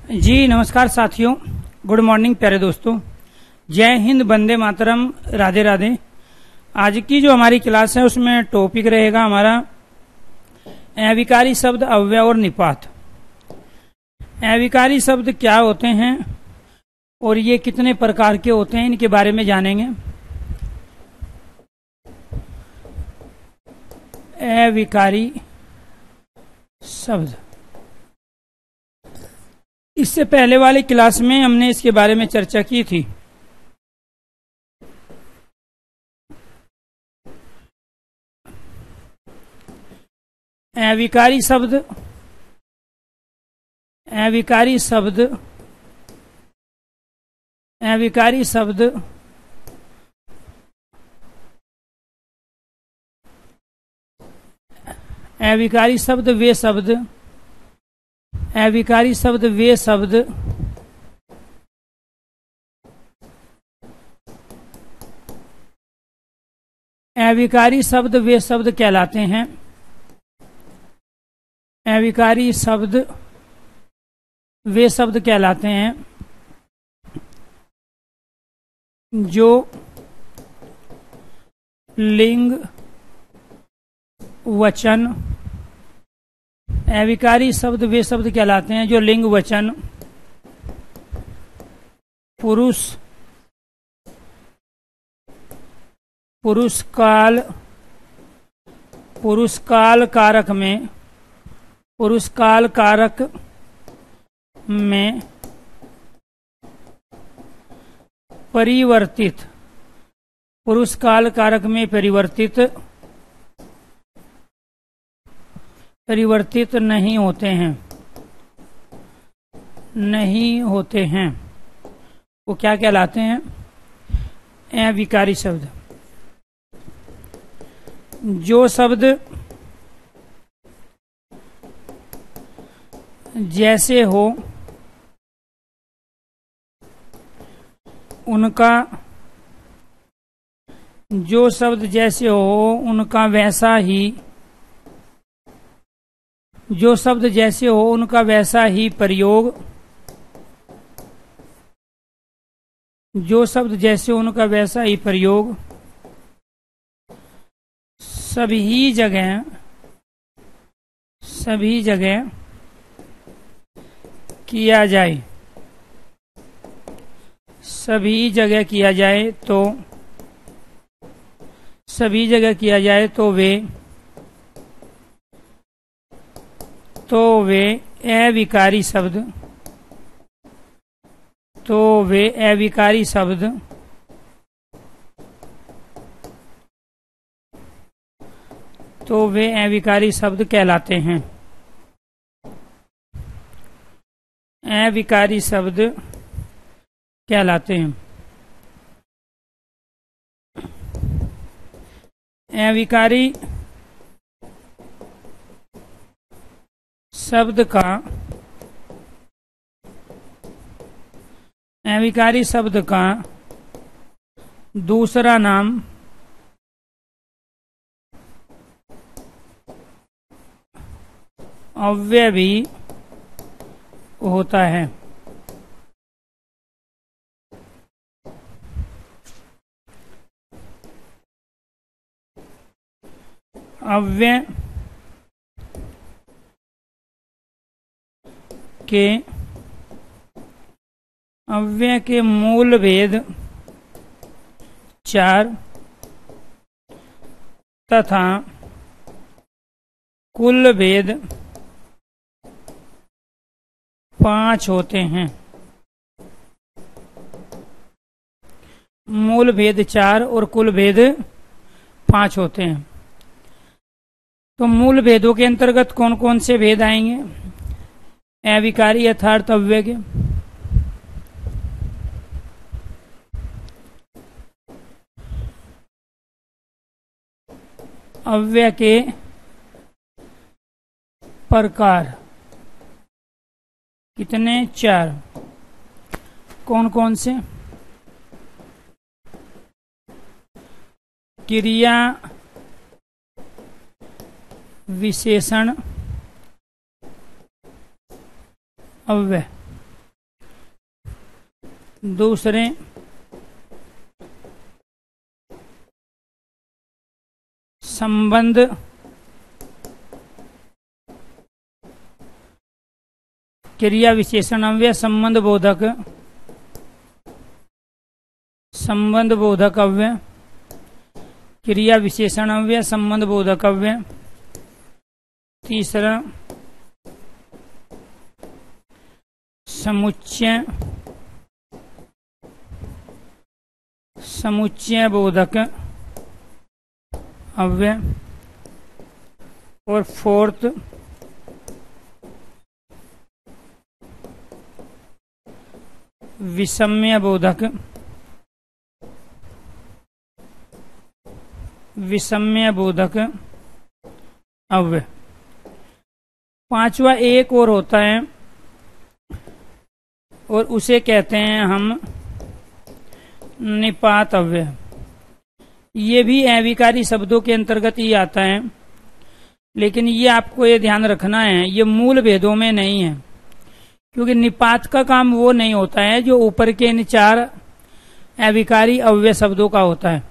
जी नमस्कार साथियों, good morning प्यारे दोस्तों। जय हिंद, वंदे मातरम, राधे राधे। आज की जो हमारी क्लास है उसमें टॉपिक रहेगा हमारा अविकारी शब्द, अव्यय और निपात। अविकारी शब्द क्या होते हैं और ये कितने प्रकार के होते हैं, इनके बारे में जानेंगे। अविकारी शब्द, इससे पहले वाली क्लास में हमने इसके बारे में चर्चा की थी। अविकारी शब्द, अविकारी शब्द, अविकारी शब्द अविकारी शब्द वे शब्द, अविकारी शब्द वे शब्द अविकारी शब्द वे शब्द कहलाते हैं। अविकारी शब्द वे शब्द कहलाते हैं जो लिंग वचन, अविकारी शब्द वे शब्द कहलाते हैं जो लिंग वचन, पुरुष, पुरुषकाल, पुरुषकाल कारक में, पुरुषकाल कारक में परिवर्तित, पुरुषकाल कारक में परिवर्तित नहीं होते हैं, नहीं होते हैं, वो क्या कहलाते हैं? अविकारी शब्द। जो शब्द जैसे हो उनका, जो शब्द जैसे हो उनका वैसा ही, जो शब्द जैसे हो उनका वैसा ही प्रयोग, जो शब्द जैसे हो उनका वैसा ही प्रयोग सभी जगह, सभी जगह किया जाए, सभी जगह किया जाए तो, सभी जगह किया जाए तो वे अविकारी शब्द, तो वे अविकारी शब्द, तो वे अविकारी शब्द कहलाते हैं। अविकारी शब्द कहलाते हैं। अविकारी शब्द का, अविकारी शब्द का दूसरा नाम अव्यय भी होता है। अव्यय के मूल भेद 4 तथा कुल भेद 5 होते हैं। मूल भेद 4 और कुल भेद 5 होते हैं। तो मूल भेदों के अंतर्गत कौन कौन से भेद आएंगे? अविकारी यथार्थ अव्यय के, अव्यय के प्रकार कितने? 4। कौन कौन से? क्रिया विशेषण अव्यय, दूसरे संबंध क्रिया विशेषण अव्यय संबंध बोधक अव्यय क्रिया विशेषण अव्यय संबंध बोधक अव्यय। तीसरा समुच्चय बोधक अव्यय। और फोर्थ विषम्य बोधक अव्यय। पांचवा एक और होता है और उसे कहते हैं हम निपात अव्यय। ये भी अविकारी शब्दों के अंतर्गत ही आता है, लेकिन ये आपको ये ध्यान रखना है, ये मूल भेदों में नहीं है, क्योंकि निपात का काम वो नहीं होता है जो ऊपर के इन चार अविकारी अव्यय शब्दों का होता है।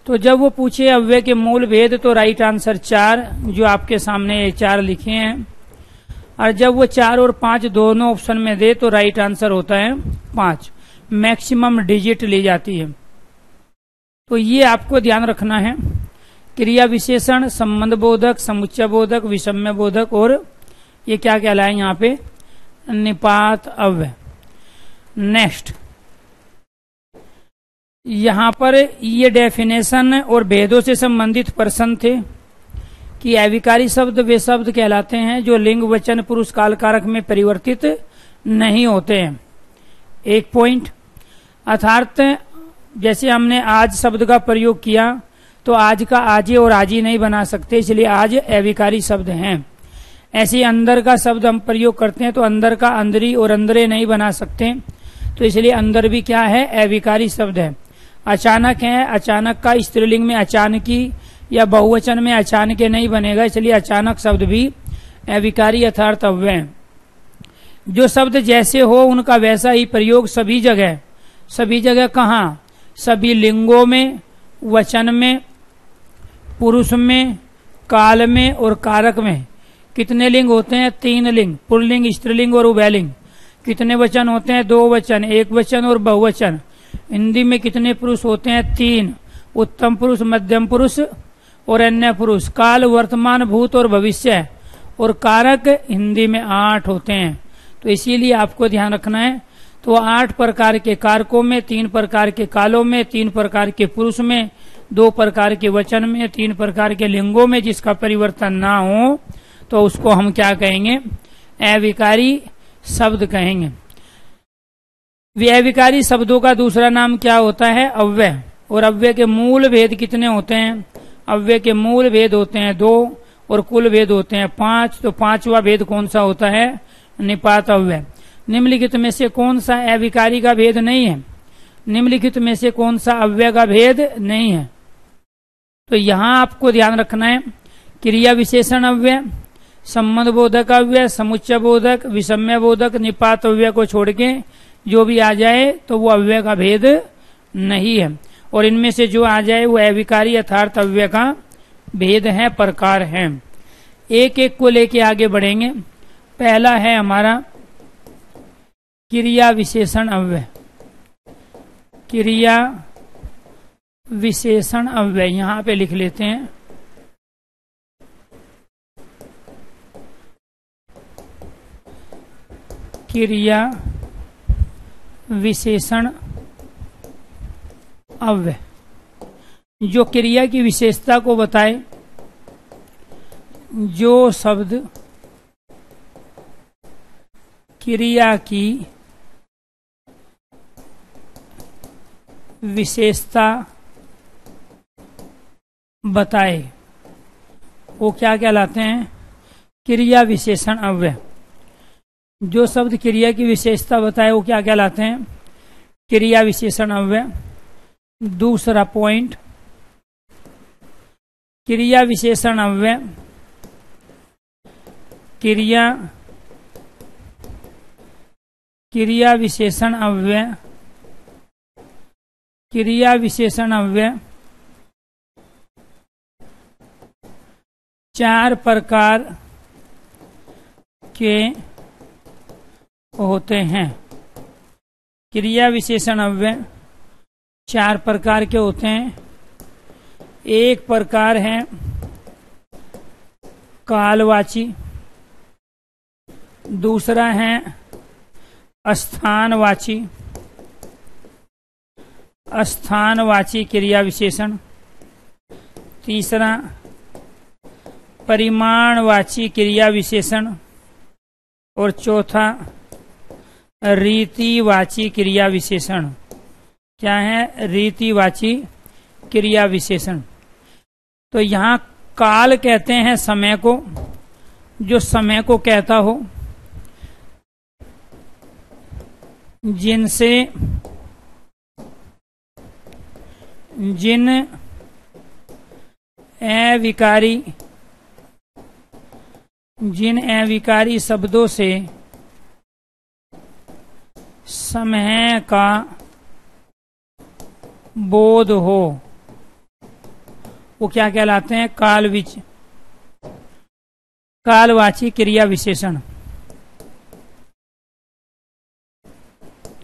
तो जब वो पूछे अव्यय के मूल भेद तो राइट आंसर 4, जो आपके सामने ये 4 लिखे हैं। और जब वो 4 और 5 दोनों ऑप्शन में दे तो राइट आंसर होता है 5। मैक्सिमम डिजिट ली जाती है। तो ये आपको ध्यान रखना है। क्रिया विशेषण, संबंध बोधक, समुच्चय बोधक, विषम्य बोधक और ये क्या कहलाए यहाँ पे निपात अव्यय। नेक्स्ट, यहाँ पर ये डेफिनेशन और भेदों से संबंधित प्रश्न थे कि अविकारी शब्द वे शब्द कहलाते हैं जो लिंग वचन पुरुष काल कारक में परिवर्तित नहीं होते हैं। एक पॉइंट, अर्थात जैसे हमने आज शब्द का प्रयोग किया तो आज का आजे और आजी नहीं बना सकते, इसलिए आज अविकारी शब्द हैं। ऐसे अंदर का शब्द हम प्रयोग करते हैं तो अंदर का अंदरी और अंदरे नहीं बना सकते, तो इसलिए अंदर भी क्या है अविकारी शब्द है। अचानक है, अचानक का स्त्रीलिंग में अचानकी या बहुवचन में अचानक नहीं बनेगा, इसलिए अचानक शब्द भी अविकारी अर्थात अव्यय है। जो शब्द जैसे हो उनका वैसा ही प्रयोग सभी जगह कहाँ, सभी लिंगों में, वचन में, पुरुष में, काल में और कारक में। कितने लिंग होते हैं? 3 लिंग, पुल्लिंग, स्त्रीलिंग और उभयलिंग। कितने वचन होते हैं? 2 वचन, एक वचन और बहुवचन। हिंदी में कितने पुरुष होते हैं? 3, उत्तम पुरुष, मध्यम पुरुष और अन्य पुरुष। काल, वर्तमान, भूत और भविष्य। और कारक हिंदी में 8 होते हैं। तो इसीलिए आपको ध्यान रखना है। तो 8 प्रकार के कारकों में, 3 प्रकार के कालों में, 3 प्रकार के पुरुष में, 2 प्रकार के वचन में, 3 प्रकार के लिंगों में जिसका परिवर्तन ना हो तो उसको हम क्या कहेंगे? अविकारी शब्द कहेंगे। अविकारी शब्दों का दूसरा नाम क्या होता है? अव्यय। और अव्यय के मूल भेद कितने होते हैं? अव्यय के मूल भेद होते हैं 2 और कुल भेद होते हैं 5। तो 5वां भेद कौन सा होता है? निपात अव्यय। निम्नलिखित में से कौन सा अविकारी का भेद नहीं है? निम्नलिखित में से कौन सा अव्यय का भेद नहीं है? तो यहां आपको ध्यान रखना है, क्रिया विशेषण अव्यय, संबंध बोधक अव्यय, समुच्चय बोधक, विषम्य बोधक, निपात अव्यय को छोड़ के जो भी आ जाए तो वो अव्यय का भेद नहीं है। और इनमें से जो आ जाए वो अविकारी अर्थात अव्यय का भेद है, प्रकार है। एक एक को लेके आगे बढ़ेंगे। पहला है हमारा क्रिया विशेषण अव्यय। क्रिया विशेषण अव्यय यहां पे लिख लेते हैं। क्रिया विशेषण अव्यय जो क्रिया की विशेषता को बताए। जो शब्द क्रिया की विशेषता बताए वो क्या कहलाते हैं? क्रिया विशेषण अव्यय। जो शब्द क्रिया की विशेषता बताए वो क्या कहलाते हैं? क्रिया विशेषण अव्यय। दूसरा पॉइंट, क्रिया विशेषण अव्यय क्रिया विशेषण अव्यय क्रिया विशेषण अव्यय 4 प्रकार के होते हैं। क्रिया विशेषण अव्यय 4 प्रकार के होते हैं। एक प्रकार है कालवाची, दूसरा है स्थानवाची, स्थानवाची क्रिया विशेषण, तीसरा परिमाणवाची क्रिया विशेषण और चौथा रीतिवाची क्रिया विशेषण। क्या है? रीतिवाची क्रिया विशेषण। तो यहाँ काल कहते हैं समय को, जो समय को कहता हो, जिन अविकारी शब्दों से समय का बोध हो, वो क्या कहलाते हैं? कालवाची क्रिया विशेषण।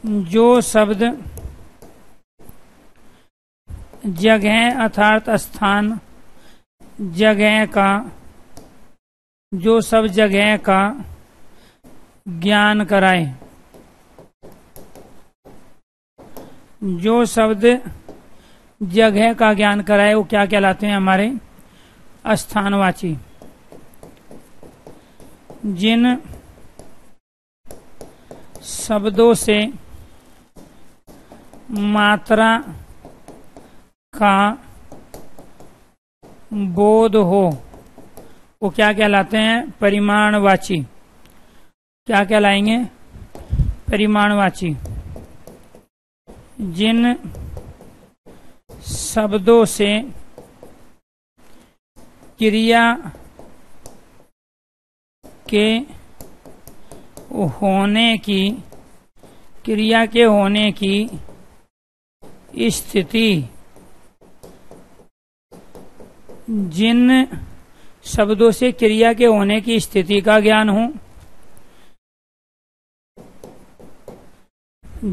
जो शब्द जगह अर्थात स्थान, जगह का, जो सब जगह का ज्ञान कराए, जो शब्द जगह का ज्ञान कराए, वो क्या कहलाते हैं? हमारे स्थानवाची। जिन शब्दों से मात्रा का बोध हो, वो क्या कहलाते हैं? परिमाणवाची। क्या कहलाएंगे? परिमाणवाची। जिन शब्दों से क्रिया के होने की स्थिति, जिन शब्दों से क्रिया के होने की स्थिति का ज्ञान हो,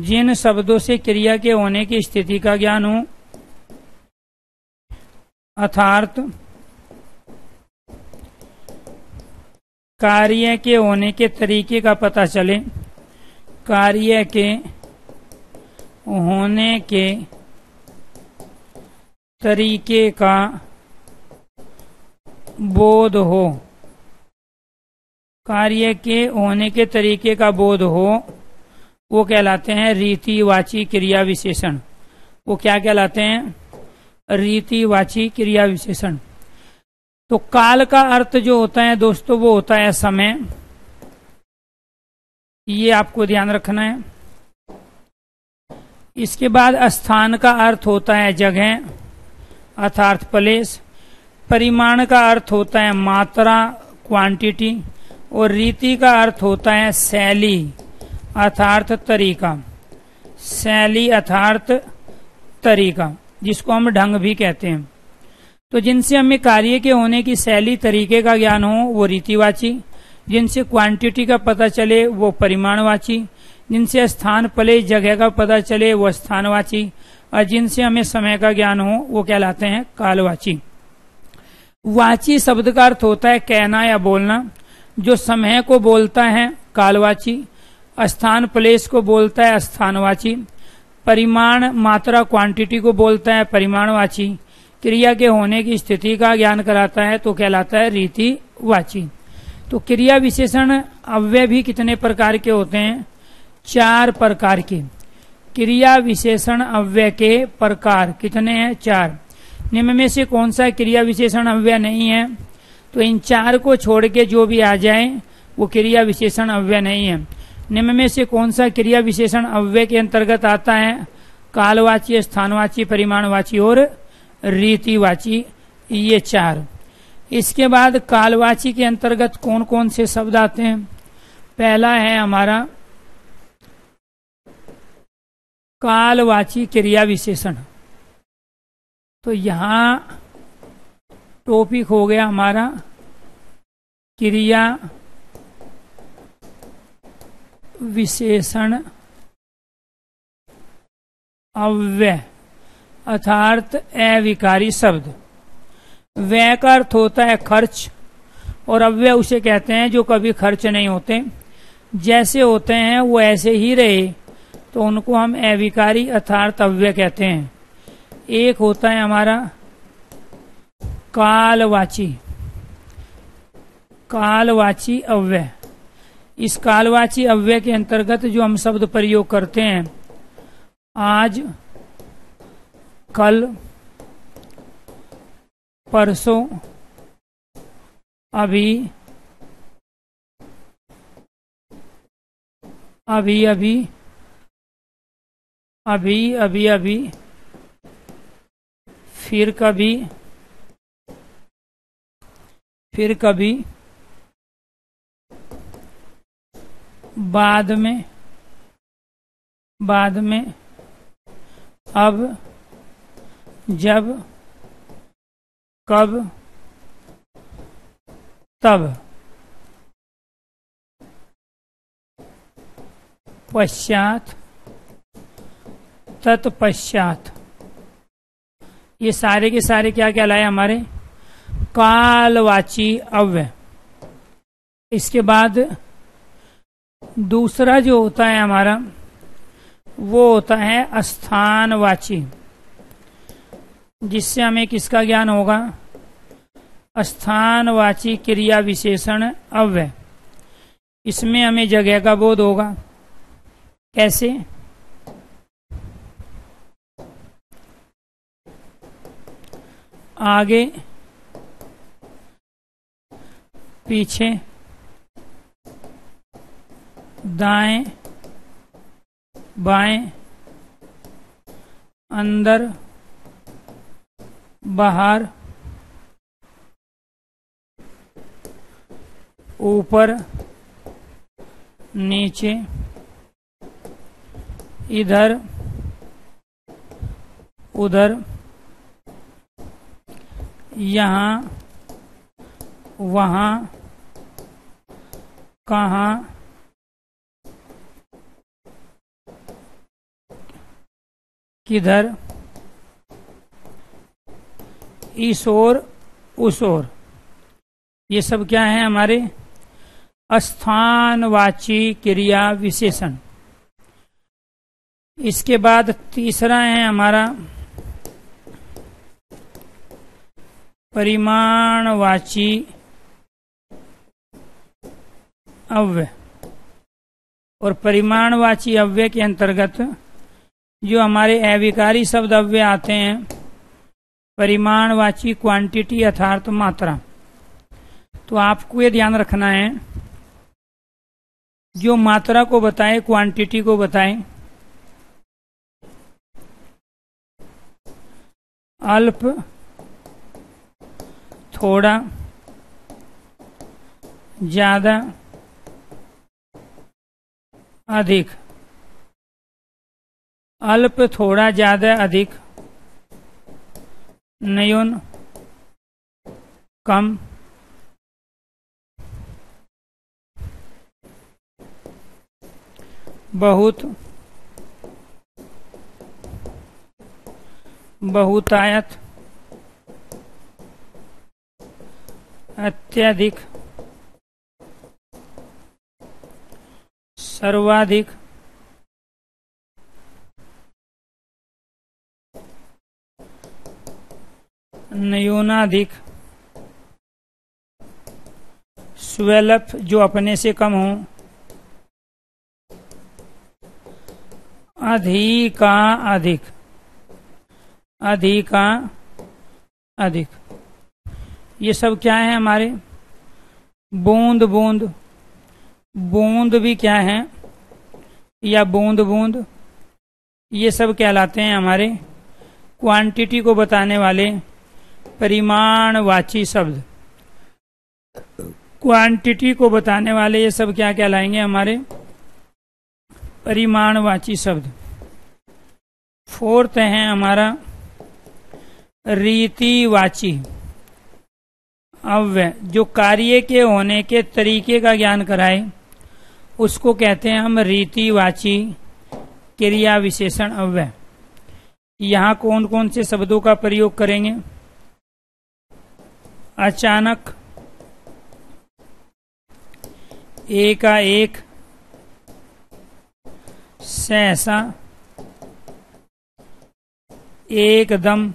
जिन शब्दों से क्रिया के होने की स्थिति का ज्ञान हो, अर्थात कार्य के होने के तरीके का पता चले, कार्य के होने के तरीके का बोध हो, कार्य के होने के तरीके का बोध हो, वो कहलाते हैं रीतिवाची क्रिया विशेषण। वो क्या कहलाते हैं? रीतिवाची क्रिया विशेषण। तो काल का अर्थ जो होता है दोस्तों, वो होता है समय। ये आपको ध्यान रखना है। इसके बाद स्थान का अर्थ होता है जगह अर्थात प्लेस। परिमाण का अर्थ होता है मात्रा, क्वांटिटी। और रीति का अर्थ होता है शैली अर्थात तरीका। शैली अर्थात तरीका, जिसको हम ढंग भी कहते हैं। तो जिनसे हमें कार्य के होने की शैली तरीके का ज्ञान हो, वो रीतिवाची। जिनसे क्वांटिटी का पता चले, वो परिमाणवाची। जिनसे स्थान प्लेस जगह का पता चले, वो स्थानवाची। और जिनसे हमें समय का ज्ञान हो, वो कहलाते हैं कालवाची। वाची शब्द का अर्थ होता है कहना या बोलना। जो समय को बोलता है कालवाची, स्थान प्लेस को बोलता है स्थानवाची, परिमाण मात्रा क्वांटिटी को बोलता है परिमाणवाची, क्रिया के होने की स्थिति का ज्ञान कराता है तो कहलाता है रीतिवाची। तो क्रिया विशेषण अव्यय भी कितने प्रकार के होते हैं? 4 प्रकार के। क्रिया विशेषण अव्यय के प्रकार कितने हैं? 4। निम्न में से कौन सा क्रिया विशेषण अव्यय नहीं है? तो इन 4 को छोड़ के जो भी आ जाए वो क्रिया विशेषण अव्यय नहीं है। निम्न में से कौन सा क्रिया विशेषण अव्यय के अंतर्गत आता है? कालवाची, स्थानवाची, परिमाणवाची और रीतिवाची, ये 4। इसके बाद कालवाची के अंतर्गत कौन कौन से शब्द आते हैं? पहला है हमारा कालवाची क्रिया विशेषण। तो यहां टॉपिक हो गया हमारा क्रिया विशेषण अव्यय अर्थात अविकारी शब्द। व्यय का अर्थ होता है खर्च, और अव्यय उसे कहते हैं जो कभी खर्च नहीं होते, जैसे होते हैं वो ऐसे ही रहे, तो उनको हम अविकारी अर्थात अव्यय कहते हैं। एक होता है हमारा कालवाची, कालवाची अव्यय। इस कालवाची अव्यय के अंतर्गत जो हम शब्द प्रयोग करते हैं, आज, कल, परसों, अभी, अभी अभी, अभी अभी अभी, फिर कभी, फिर कभी, बाद में, बाद में, अब, जब, कब, तब, पश्चात, तत्पश्चात। ये सारे के सारे क्या कहलाए हमारे कालवाची अव्यय। इसके बाद दूसरा जो होता है हमारा वो होता है स्थानवाची, जिससे हमें किसका ज्ञान होगा, स्थानवाची क्रिया विशेषण अव्यय। इसमें हमें जगह का बोध होगा। कैसे? आगे, पीछे, दाएं, बाएं, अंदर, बाहर, ऊपर, नीचे, इधर, उधर, यहाँ, वहाँ, कहाँ, किधर, इस ओर, उस ओर। ये सब क्या है हमारे स्थानवाची क्रिया विशेषण। इसके बाद तीसरा है हमारा परिमाणवाची अव्यय। और परिमाणवाची अव्यय के अंतर्गत जो हमारे अविकारी शब्द अव्यय आते हैं, परिमाणवाची क्वांटिटी अर्थात मात्रा। तो आपको ये ध्यान रखना है, जो मात्रा को बताए, क्वांटिटी को बताए, अल्प, थोड़ा, ज्यादा, अधिक। अल्प, थोड़ा, ज्यादा, अधिक, न्यून, कम, बहुत, बहुतायत, अत्यधिक, सर्वाधिक, न्यूनाधिक, स्वल्प जो अपने से कम हो, अधिका अधिक, अधिका अधिक। ये सब क्या है हमारे बूंद बूंद। बूंद भी क्या है, या बूंद बूंद, ये सब कहलाते हैं हमारे क्वांटिटी को बताने वाले परिमाणवाची शब्द। क्वांटिटी को बताने वाले ये सब क्या कहलाएंगे हमारे परिमाणवाची शब्द। फोर्थ है हमारा रीतिवाची अव्यय जो कार्य के होने के तरीके का ज्ञान कराए उसको कहते हैं हम रीतिवाची क्रिया विशेषण अव्यय। यहाँ कौन कौन से शब्दों का प्रयोग करेंगे? अचानक, एकाएक, सहसा, एकदम,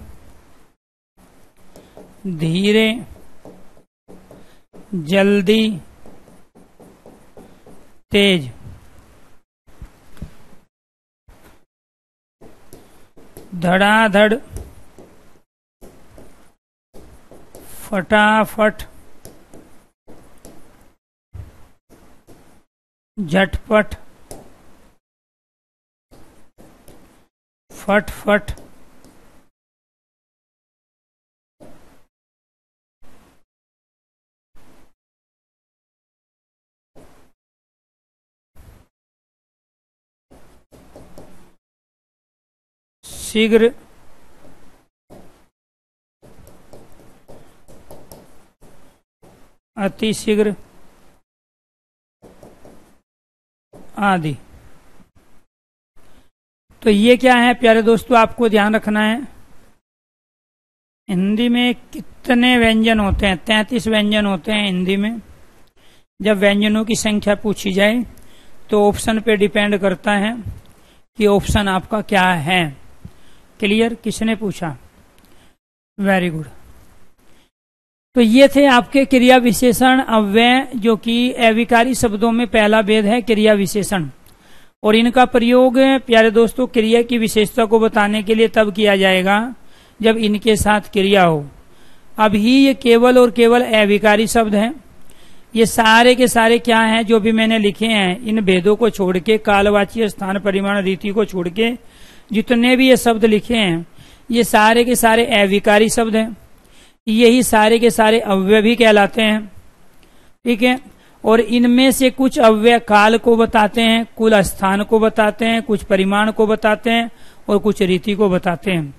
धीरे, जल्दी, तेज। धड़ाधड़, फटाफट, झटपट, फटफट, शीघ्र, अतिशीघ्र आदि। तो ये क्या है प्यारे दोस्तों, आपको ध्यान रखना है। हिंदी में कितने व्यंजन होते हैं? 33 व्यंजन होते हैं हिंदी में। जब व्यंजनों की संख्या पूछी जाए तो ऑप्शन पे डिपेंड करता है कि ऑप्शन आपका क्या है। क्लियर? किसने पूछा? Very good. तो ये थे आपके क्रिया विशेषण अव्यय, जो कि अविकारी शब्दों में पहला भेद है क्रिया विशेषण। और इनका प्रयोग प्यारे दोस्तों क्रिया की विशेषता को बताने के लिए तब किया जाएगा जब इनके साथ क्रिया हो। अभी ये केवल और केवल अविकारी शब्द हैं। ये सारे के सारे क्या हैं जो भी मैंने लिखे हैं, इन भेदों को छोड़ के, कालवाची, स्थान, परिमाण, रीति को छोड़ के जितने भी ये शब्द लिखे हैं ये सारे के सारे अविकारी शब्द हैं। यही सारे के सारे अव्यय भी कहलाते हैं। ठीक है? और इनमें से कुछ अव्यय काल को बताते हैं, कुछ स्थान को बताते हैं, कुछ परिमाण को बताते हैं और कुछ रीति को बताते हैं।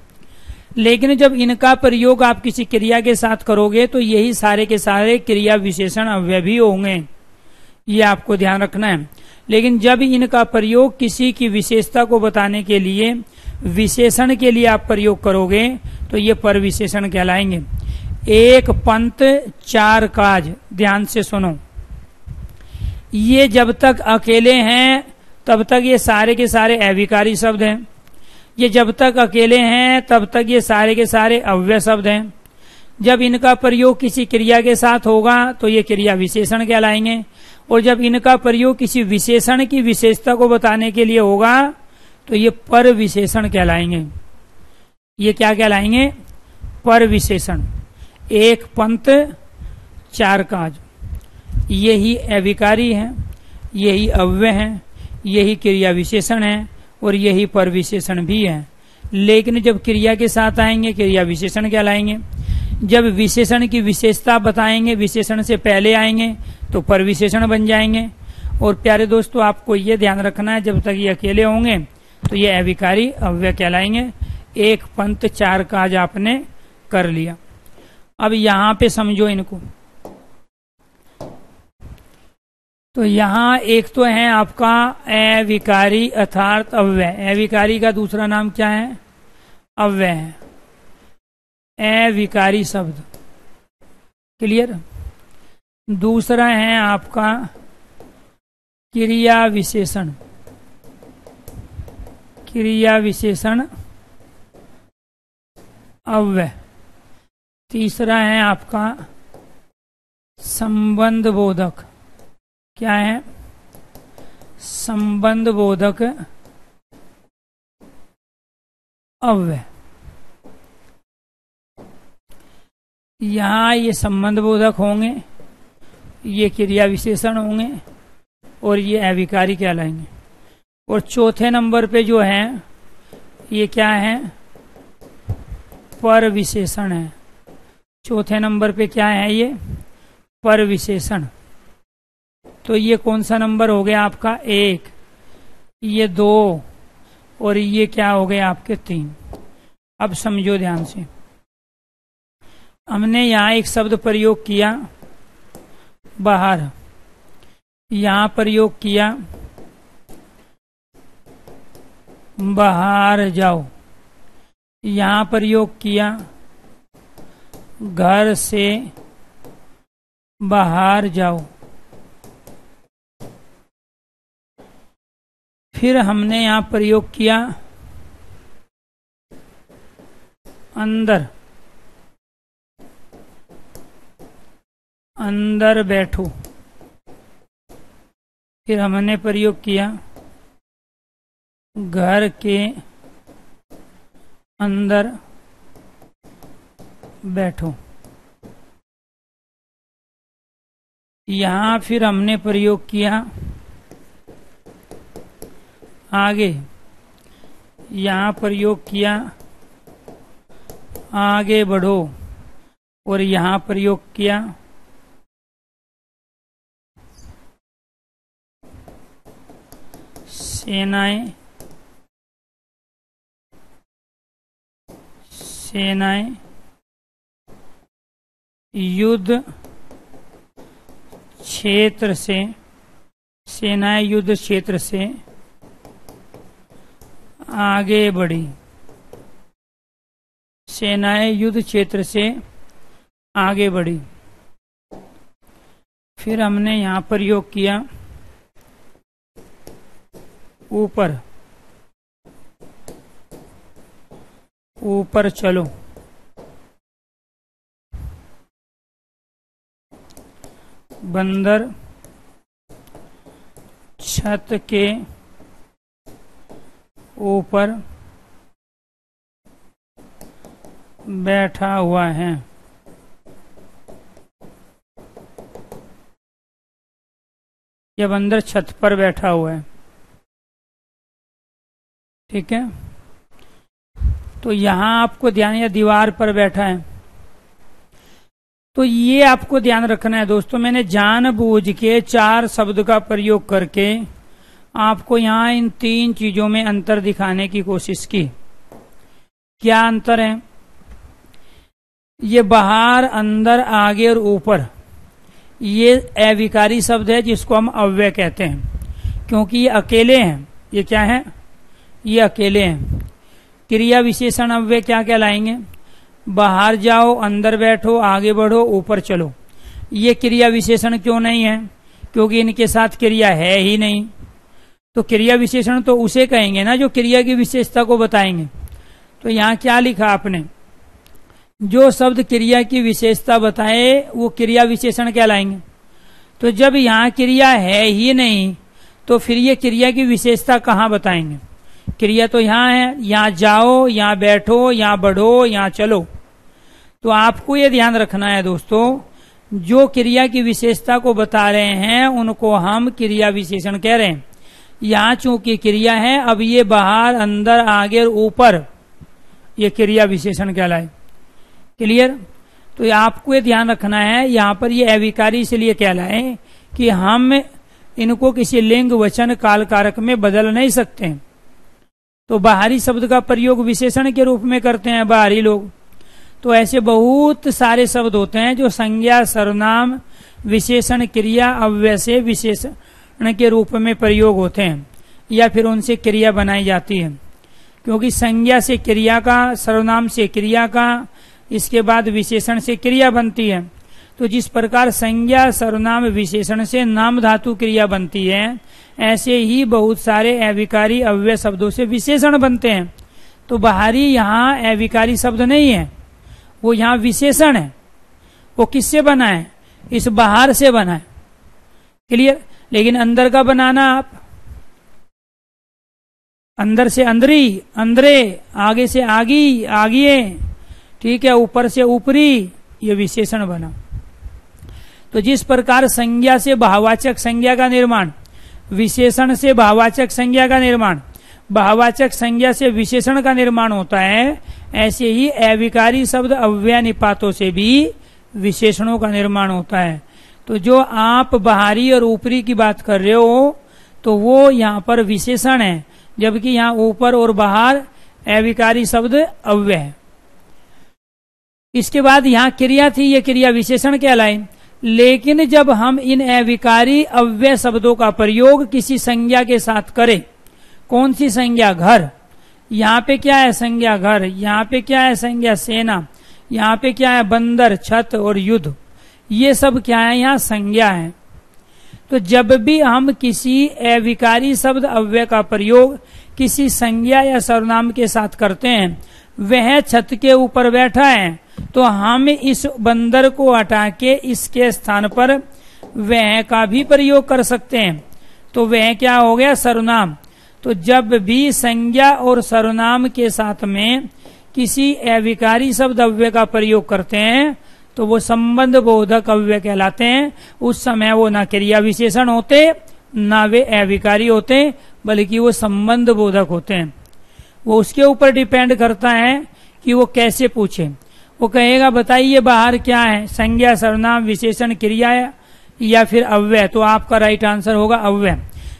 लेकिन जब इनका प्रयोग आप किसी क्रिया के साथ करोगे तो यही सारे के सारे क्रिया विशेषण अव्यय भी होंगे। ये आपको ध्यान रखना है। लेकिन जब इनका प्रयोग किसी की विशेषता को बताने के लिए, विशेषण के लिए आप प्रयोग करोगे तो ये पर विशेषण कहलाएंगे। एक पंथ चार काज, ध्यान से सुनो। ये जब तक अकेले हैं तब तक ये सारे के सारे अविकारी शब्द हैं। ये जब तक अकेले हैं तब तक ये सारे के सारे अव्यय शब्द हैं। जब इनका प्रयोग किसी क्रिया के साथ होगा तो ये क्रिया विशेषण कहलाएंगे। और जब इनका प्रयोग किसी विशेषण की विशेषता को बताने के लिए होगा तो ये पर विशेषण कहलाएंगे। ये क्या कहलाएंगे? पर विशेषण। एक पंथ चार काज, यही अविकारी है, यही अव्यय है, यही क्रिया विशेषण है और यही पर विशेषण भी है। लेकिन जब क्रिया के साथ आएंगे क्रिया विशेषण कहलाएंगे। जब विशेषण की विशेषता बताएंगे, विशेषण से पहले आएंगे तो पर विशेषण बन जाएंगे। और प्यारे दोस्तों आपको ये ध्यान रखना है, जब तक ये अकेले होंगे तो ये अविकारी अव्यय कहलाएंगे। एक पंथ चार काज आपने कर लिया। अब यहाँ पे समझो इनको। तो यहाँ एक तो है आपका अविकारी अर्थात अव्यय। अविकारी का दूसरा नाम क्या है? अव्यय है। अविकारी शब्द। क्लियर? दूसरा है आपका क्रिया विशेषण। क्रिया विशेषण अव्यय। तीसरा है आपका संबंध बोधक। क्या है? संबंध बोधक अव्यय। यहाँ ये संबंध बोधक होंगे, ये क्रिया विशेषण होंगे और ये अविकारी कहलाएंगे। और चौथे नंबर पे जो है ये क्या है? पर विशेषण है। चौथे नंबर पे क्या है? ये पर विशेषण। तो ये कौन सा नंबर हो गया आपका? एक, ये दो और ये क्या हो गया आपके तीन। अब समझो ध्यान से। हमने यहाँ एक शब्द प्रयोग किया बाहर, यहाँ प्रयोग किया बाहर जाओ, यहाँ प्रयोग किया घर से बाहर जाओ। फिर हमने यहाँ प्रयोग किया अंदर, अंदर बैठो। फिर हमने प्रयोग किया घर के अंदर बैठो। यहाँ फिर हमने प्रयोग किया आगे, यहाँ प्रयोग किया आगे बढ़ो, और यहाँ प्रयोग किया सेनाएं, सेनाएं युद्ध क्षेत्र से, सेनाएं युद्ध क्षेत्र से आगे बढ़ी, सेनाएं युद्ध क्षेत्र से आगे बढ़ी। फिर हमने यहाँ प्रयोग किया ऊपर, ऊपर चलो। बंदर छत के ऊपर बैठा हुआ है। यह बंदर छत पर बैठा हुआ है। ठीक है, तो यहां आपको ध्यान, या दीवार पर बैठा है, तो ये आपको ध्यान रखना है दोस्तों। मैंने जानबूझ के 4 शब्द का प्रयोग करके आपको यहाँ इन 3 चीजों में अंतर दिखाने की कोशिश की। क्या अंतर है? ये बाहर, अंदर, आगे और ऊपर, ये अविकारी शब्द है जिसको हम अव्यय कहते हैं, क्योंकि ये अकेले हैं। ये क्या है? ये अकेले हैं। क्रिया विशेषण अव्यय क्या कहलाएंगे? बाहर जाओ, अंदर बैठो, आगे बढ़ो, ऊपर चलो। ये क्रिया विशेषण क्यों नहीं है? क्योंकि इनके साथ क्रिया है ही नहीं। तो क्रिया विशेषण तो उसे कहेंगे ना जो क्रिया की विशेषता को बताएंगे। तो यहाँ क्या लिखा आपने? जो शब्द क्रिया की विशेषता बताए वो क्रिया विशेषण कहलाएंगे। तो जब यहाँ क्रिया है ही नहीं तो फिर ये क्रिया की विशेषता कहाँ बताएंगे? क्रिया तो यहाँ है, यहाँ जाओ, यहाँ बैठो, यहाँ बढ़ो, यहाँ चलो। तो आपको ये ध्यान रखना है दोस्तों, जो क्रिया की विशेषता को बता रहे हैं उनको हम क्रिया विशेषण कह रहे हैं। यहाँ चूंकि क्रिया है, अब ये बाहर, अंदर, आगे और ऊपर, ये क्रिया विशेषण कहलाए। क्लियर? तो आपको ये ध्यान रखना है, यहाँ पर ये अविकारी इसलिए कहलाए कि हम इनको किसी लिंग, वचन, काल, कारक में बदल नहीं सकते। तो बाहरी शब्द का प्रयोग विशेषण के रूप में करते हैं बाहरी लोग। तो ऐसे बहुत सारे शब्द होते हैं जो संज्ञा, सर्वनाम, विशेषण, क्रिया, अव्यय से विशेषण के रूप में प्रयोग होते हैं, या फिर उनसे क्रिया बनाई जाती है। क्योंकि संज्ञा से क्रिया का, सर्वनाम से क्रिया का, इसके बाद विशेषण से क्रिया बनती है। तो जिस प्रकार संज्ञा, सर्वनाम, विशेषण से नाम धातु क्रिया बनती है, ऐसे ही बहुत सारे अविकारी अव्यय शब्दों से विशेषण बनते हैं। तो बाहरी यहाँ अविकारी शब्द नहीं है, वो यहाँ विशेषण है। वो किससे बना है? इस बाहर से बना है। क्लियर? लेकिन अंदर का बनाना आप, अंदर से अंदरी, अंदरे, आगे से आगी, आगिए, ठीक है, ऊपर से ऊपरी, ये विशेषण बना। तो जिस प्रकार संज्ञा से भाववाचक संज्ञा का निर्माण, विशेषण से भाववाचक संज्ञा का निर्माण, भाववाचक संज्ञा से विशेषण का निर्माण होता है, ऐसे ही अविकारी शब्द अव्यय निपातों से भी विशेषणों का निर्माण होता है। तो जो आप बाहरी और ऊपरी की बात कर रहे हो तो वो यहाँ पर विशेषण है, जबकि यहाँ ऊपर और बाहर अविकारी शब्द अव्यय है। इसके बाद यहाँ क्रिया थी, ये क्रिया विशेषण कहलाए। लेकिन जब हम इन अविकारी अव्यय शब्दों का प्रयोग किसी संज्ञा के साथ करें, कौन सी संज्ञा? घर। यहाँ पे क्या है? संज्ञा घर। यहाँ पे क्या है? संज्ञा सेना। यहाँ पे क्या है? बंदर, छत और युद्ध। ये सब क्या है? यहाँ संज्ञा है। तो जब भी हम किसी अविकारी शब्द अव्यय का प्रयोग किसी संज्ञा या सर्वनाम के साथ करते हैं, वह छत के ऊपर बैठा है, तो हम इस बंदर को हटा के इसके स्थान पर वह का भी प्रयोग कर सकते हैं। तो वह क्या हो गया? सर्वनाम। तो जब भी संज्ञा और सर्वनाम के साथ में किसी अविकारी शब्द अव्यय का प्रयोग करते हैं तो वो संबंध बोधक अव्यय कहलाते हैं। उस समय वो ना क्रिया विशेषण होते, ना वे अविकारी होते, बल्कि वो संबंध बोधक होते हैं। वो उसके ऊपर डिपेंड करता है कि वो कैसे पूछे। वो कहेगा बताइए बाहर क्या है? संज्ञा, सर्वनाम, विशेषण, क्रिया या फिर अव्यय। तो आपका राइट आंसर होगा अव्यय।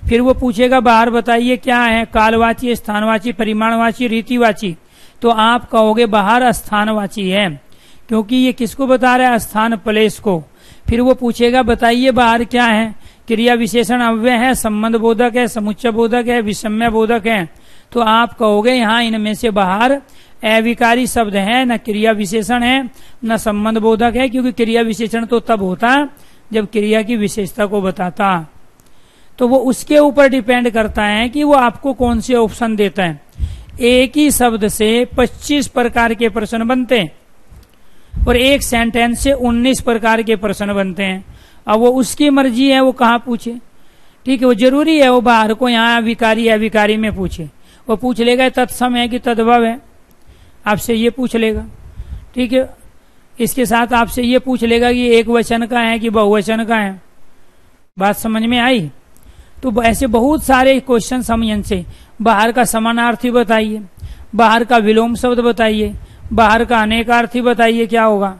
फिर वो पूछेगा बाहर बताइए क्या है? कालवाची, स्थानवाची, परिमाणवाची, रीतिवाची। तो आप कहोगे बाहर स्थानवाची है, क्योंकि ये किसको बता रहा है? स्थान, प्लेस को। फिर वो पूछेगा बताइए बाहर क्या है? क्रिया विशेषण अव्यय है, संबंध बोधक है, समुच्चय बोधक है, विषम्य बोधक है। तो आप कहोगे यहाँ इनमें से बाहर अविकारी शब्द है, न क्रिया विशेषण है न संबंध बोधक है, क्योंकि क्रिया विशेषण तो तब होता जब क्रिया की विशेषता को बताता। तो वो उसके ऊपर डिपेंड करता है कि वो आपको कौन से ऑप्शन देता है। एक ही शब्द से 25 प्रकार के प्रश्न बनते हैं और एक सेंटेंस से 19 प्रकार के प्रश्न बनते हैं। अब वो उसकी मर्जी है वो कहाँ पूछे। ठीक है, वो जरूरी है वो बाहर को यहाँ विकारी अविकारी में पूछे। वो पूछ लेगा तत्सम है कि तद्भव है, आपसे ये पूछ लेगा। ठीक है, इसके साथ आपसे ये पूछ लेगा कि एक वचन का है कि बहुवचन का है। बात समझ में आई? तो ऐसे बहुत सारे क्वेश्चन हम इनसे बाहर का समानार्थी बताइए, बाहर का विलोम शब्द बताइए, बाहर का अनेकार्थी बताइए क्या होगा।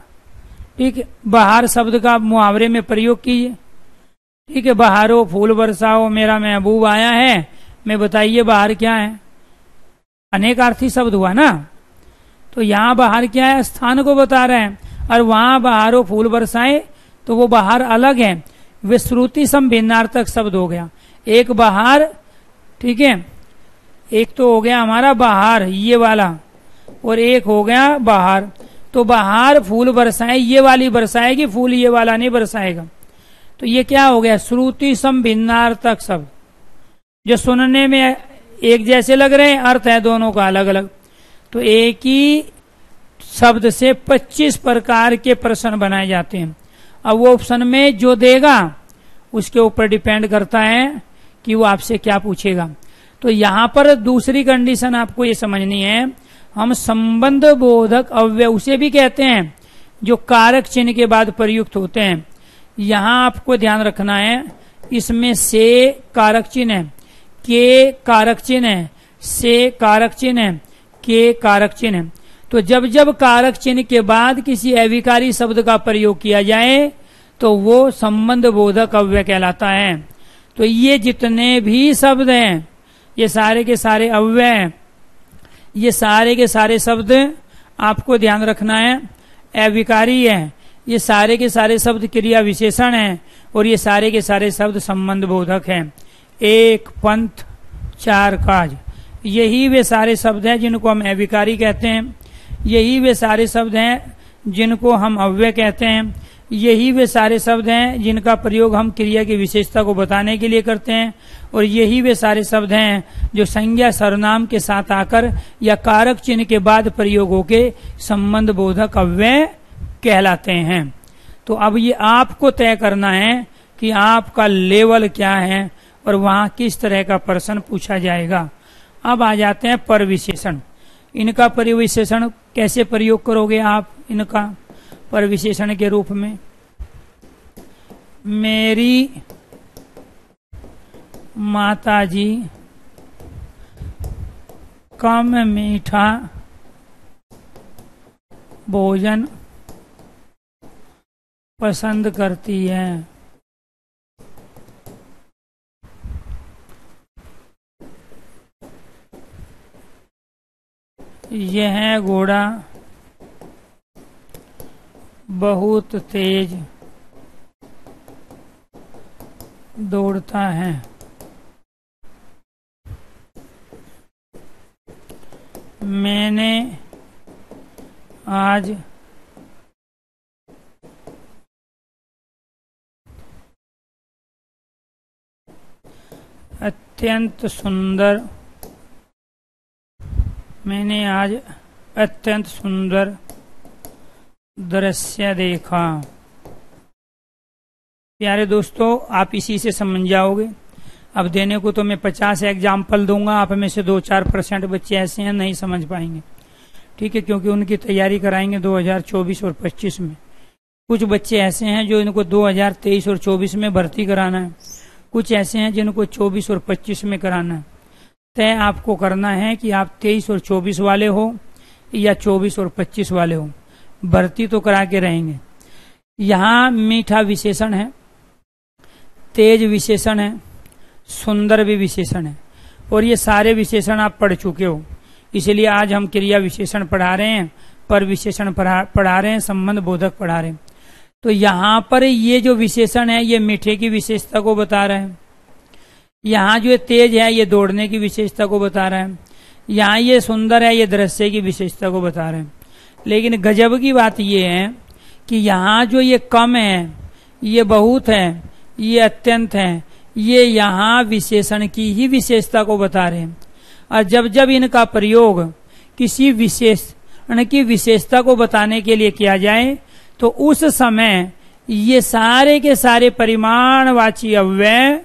ठीक है, बाहर शब्द का मुहावरे में प्रयोग कीजिए। ठीक है, बाहरो फूल बरसाओ मेरा महबूब आया है मैं बताइए बाहर क्या है? अनेकार्थी शब्द हुआ ना। तो यहाँ बाहर क्या है? स्थान को बता रहे हैं। और वहां बाहरो फूल बरसाए तो वो बाहर अलग है, वे श्रुति सम भिन्नार्थक शब्द हो गया। एक बाहर, ठीक है, एक तो हो गया हमारा बाहर ये वाला और एक हो गया बाहर। तो बाहर फूल बरसाए, ये वाली बरसाएगी फूल, ये वाला नहीं बरसाएगा। तो ये क्या हो गया? श्रुति सम भिन्नार्थक शब्द, जो सुनने में एक जैसे लग रहे हैं, अर्थ है दोनों का अलग अलग। तो एक ही शब्द से 25 प्रकार के प्रश्न बनाए जाते हैं। अब वो ऑप्शन में जो देगा उसके ऊपर डिपेंड करता है कि वो आपसे क्या पूछेगा। तो यहां पर दूसरी कंडीशन आपको ये समझनी है, हम संबंध बोधक अव्यय उसे भी कहते हैं जो कारक चिन्ह के बाद प्रयुक्त होते हैं। यहां आपको ध्यान रखना है, इसमें से कारक चिन्ह है, के कारक चिन्ह है, से कारक चिन्ह है, के कारक चिन्ह है। तो जब जब कारक चिन्ह के बाद किसी अविकारी शब्द का प्रयोग किया जाए तो वो संबंध बोधक अव्यय कहलाता है। तो ये जितने भी शब्द हैं, ये सारे के सारे अव्यय हैं, ये सारे के सारे शब्द आपको ध्यान रखना है अविकारी है। ये सारे के सारे शब्द क्रिया विशेषण हैं और ये सारे के सारे शब्द संबंध बोधक हैं। एक, पंथ, चार काज, यही वे सारे शब्द हैं जिनको हम अविकारी कहते हैं। यही वे सारे शब्द हैं जिनको हम अव्यय कहते हैं। यही वे सारे शब्द हैं जिनका प्रयोग हम क्रिया की विशेषता को बताने के लिए करते हैं। और यही वे सारे शब्द हैं जो संज्ञा सर्वनाम के साथ आकर या कारक चिन्ह के बाद प्रयोग होके संबंध बोधक अव्यय कहलाते हैं। तो अब ये आपको तय करना है कि आपका लेवल क्या है और वहां किस तरह का प्रश्न पूछा जाएगा। अब आ जाते हैं पर विशेषण। इनका परिविशेषण कैसे प्रयोग करोगे आप? इनका पर विशेषण के रूप में, मेरी माताजी कम मीठा भोजन पसंद करती है। यह घोड़ा बहुत तेज दौड़ता है। मैंने आज अत्यंत सुंदर दृश्य देखा। प्यारे दोस्तों, आप इसी से समझ जाओगे। अब देने को तो मैं 50 एग्जाम्पल दूंगा, आप में से 2-4% बच्चे ऐसे हैं नहीं समझ पाएंगे, ठीक है, क्योंकि उनकी तैयारी कराएंगे 2024 और 25 में। कुछ बच्चे ऐसे हैं जो इनको 2023 और 24 में भर्ती कराना है, कुछ ऐसे हैं जिनको 24 और 25 में कराना है। तय आपको करना है कि आप 23 और 24 वाले हो या 24 और 25 वाले हो, भर्ती तो करा के रहेंगे। यहाँ मीठा विशेषण है, तेज विशेषण है, सुंदर भी विशेषण है, और ये सारे विशेषण आप पढ़ चुके हो। इसलिए आज हम क्रिया विशेषण पढ़ा रहे हैं, पर विशेषण पढ़ा रहे हैं, संबंध बोधक पढ़ा रहे हैं। तो यहाँ पर ये जो विशेषण है ये मीठे की विशेषता को बता रहे हैं। यहाँ जो तेज है ये दौड़ने की विशेषता को बता रहा है। यहाँ ये सुंदर है ये दृश्य की विशेषता को बता रहे हैं। लेकिन गजब की बात ये है कि यहाँ जो ये कम है, ये बहुत है, ये अत्यंत है, ये यहाँ विशेषण की ही विशेषता को बता रहे हैं। और जब जब इनका प्रयोग किसी विशेषण की विशेषता को बताने के लिए किया जाए तो उस समय ये सारे के सारे परिमाणवाची अव्यय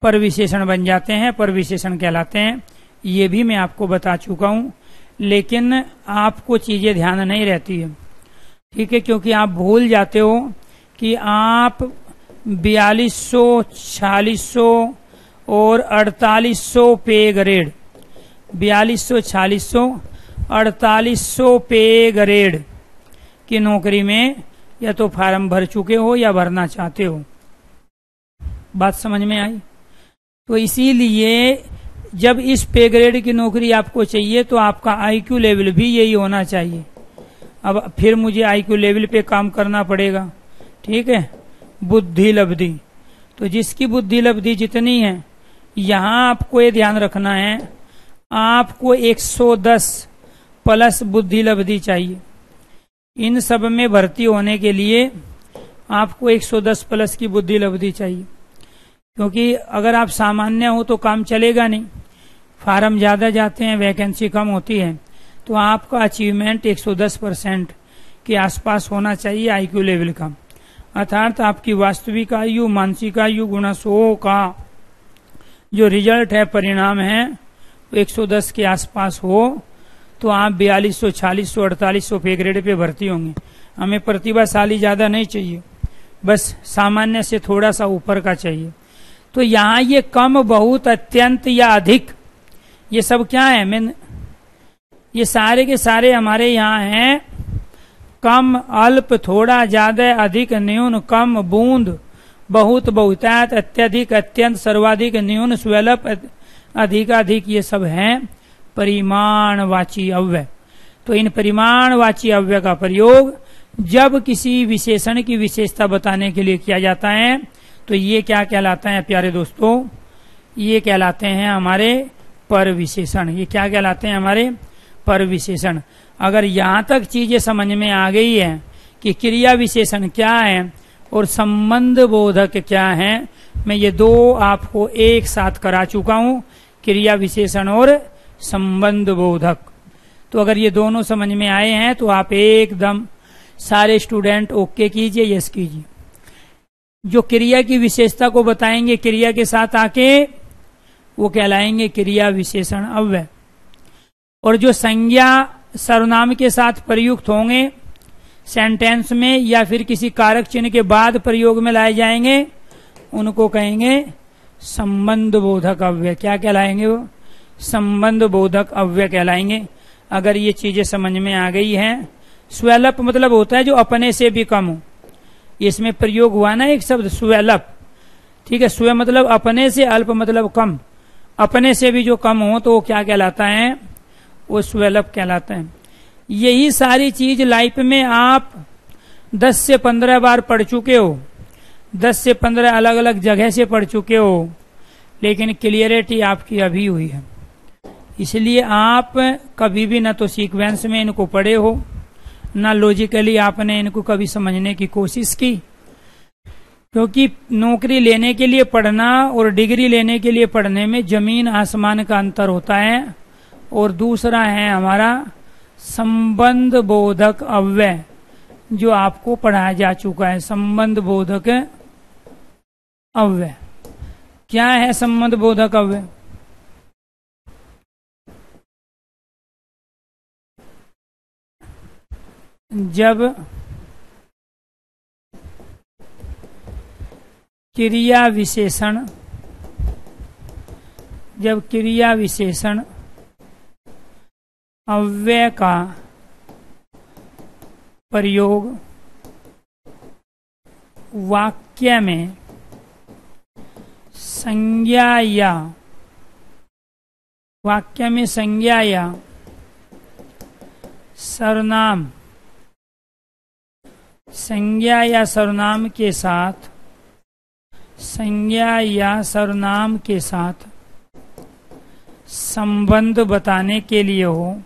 पर विशेषण बन जाते हैं, पर विशेषण कहलाते हैं। ये भी मैं आपको बता चुका हूं, लेकिन आपको चीजें ध्यान नहीं रहती है, ठीक है, क्योंकि आप भूल जाते हो कि आप 4200, 4600 और 4800 पे ग्रेड, 4200, 4600, 4800 पे ग्रेड की नौकरी में या तो फार्म भर चुके हो या भरना चाहते हो। बात समझ में आई? तो इसीलिए जब इस पे ग्रेड की नौकरी आपको चाहिए तो आपका आईक्यू लेवल भी यही होना चाहिए। अब फिर मुझे आईक्यू लेवल पे काम करना पड़ेगा, ठीक है। बुद्धि लब्धि, तो जिसकी बुद्धि लब्धि जितनी है, यहाँ आपको ये ध्यान रखना है, आपको 110 प्लस बुद्धि लब्धि चाहिए। इन सब में भर्ती होने के लिए आपको 110 प्लस की बुद्धि लब्धि चाहिए, क्योंकि अगर आप सामान्य हो तो काम चलेगा नहीं। फार्म ज्यादा जाते हैं, वैकेंसी कम होती है, तो आपका अचीवमेंट 110% के आसपास होना चाहिए आईक्यू लेवल का। अर्थात आपकी वास्तविक आयु, मानसिक आयु गुणा 100 का जो रिजल्ट है, परिणाम है, 110 के आसपास हो तो आप 4200, 4600, 4800 पे ग्रेड पे भर्ती होंगे। हमें प्रतिभाशाली ज्यादा नहीं चाहिए, बस सामान्य से थोड़ा सा ऊपर का चाहिए। तो यहाँ ये कम, बहुत, अत्यंत या अधिक, ये सब क्या है? ये सारे के सारे हमारे यहाँ हैं। कम, अल्प, थोड़ा, ज्यादा, अधिक, न्यून, कम, बूंद, बहुत, बहुतायत, अत्यधिक, अत्यंत, सर्वाधिक, न्यून, स्वल्प, अधिकाधिक, ये सब हैं परिमाणवाची अव्यय। तो इन परिमाणवाची अव्यय का प्रयोग जब किसी विशेषण की विशेषता बताने के लिए किया जाता है तो ये क्या कहलाता है प्यारे दोस्तों? ये कहलाते हैं हमारे पर विशेषण। ये क्या कहलाते हैं? हमारे पर विशेषण। अगर यहाँ तक चीजें समझ में आ गई है कि क्रिया विशेषण क्या है और संबंध बोधक क्या है, मैं ये दो आपको एक साथ करा चुका हूँ, क्रिया विशेषण और संबंध बोधक। तो अगर ये दोनों समझ में आए हैं तो आप एकदम सारे स्टूडेंट ओके कीजिए, यस कीजिए। जो क्रिया की विशेषता को बताएंगे क्रिया के साथ आके, वो कहलाएंगे क्रिया विशेषण अव्यय। और जो संज्ञा सर्वनाम के साथ प्रयुक्त होंगे सेंटेंस में या फिर किसी कारक चिन्ह के बाद प्रयोग में लाए जाएंगे, उनको कहेंगे संबंध बोधक अव्यय। क्या कहलाएंगे? वो संबंध बोधक अव्यय कहलाएंगे। अगर ये चीजें समझ में आ गई हैं। स्वल्प मतलब होता है जो अपने से भी कम हो। इसमें प्रयोग हुआ ना एक शब्द स्वल्प, ठीक है। स्व मतलब अपने से, अल्प मतलब कम। अपने से भी जो कम हो तो वो क्या कहलाता है? वो स्वल्प कहलाता है। यही सारी चीज लाइफ में आप 10 से 15 बार पढ़ चुके हो, 10 से 15 अलग अलग जगह से पढ़ चुके हो, लेकिन क्लियरिटी आपकी अभी हुई है। इसलिए आप कभी भी न तो सीक्वेंस में इनको पढ़े हो, न लॉजिकली आपने इनको कभी समझने की कोशिश की। क्योंकि नौकरी लेने के लिए पढ़ना और डिग्री लेने के लिए पढ़ने में जमीन आसमान का अंतर होता है। और दूसरा है हमारा संबंध बोधक अव्यय, जो आपको पढ़ाया जा चुका है। संबंध बोधक अव्यय क्या है? संबंध बोधक अव्यय जब क्रिया विशेषण अव्यय का प्रयोग वाक्य में संज्ञा या सर्वनाम के साथ संबंध बताने के लिए हो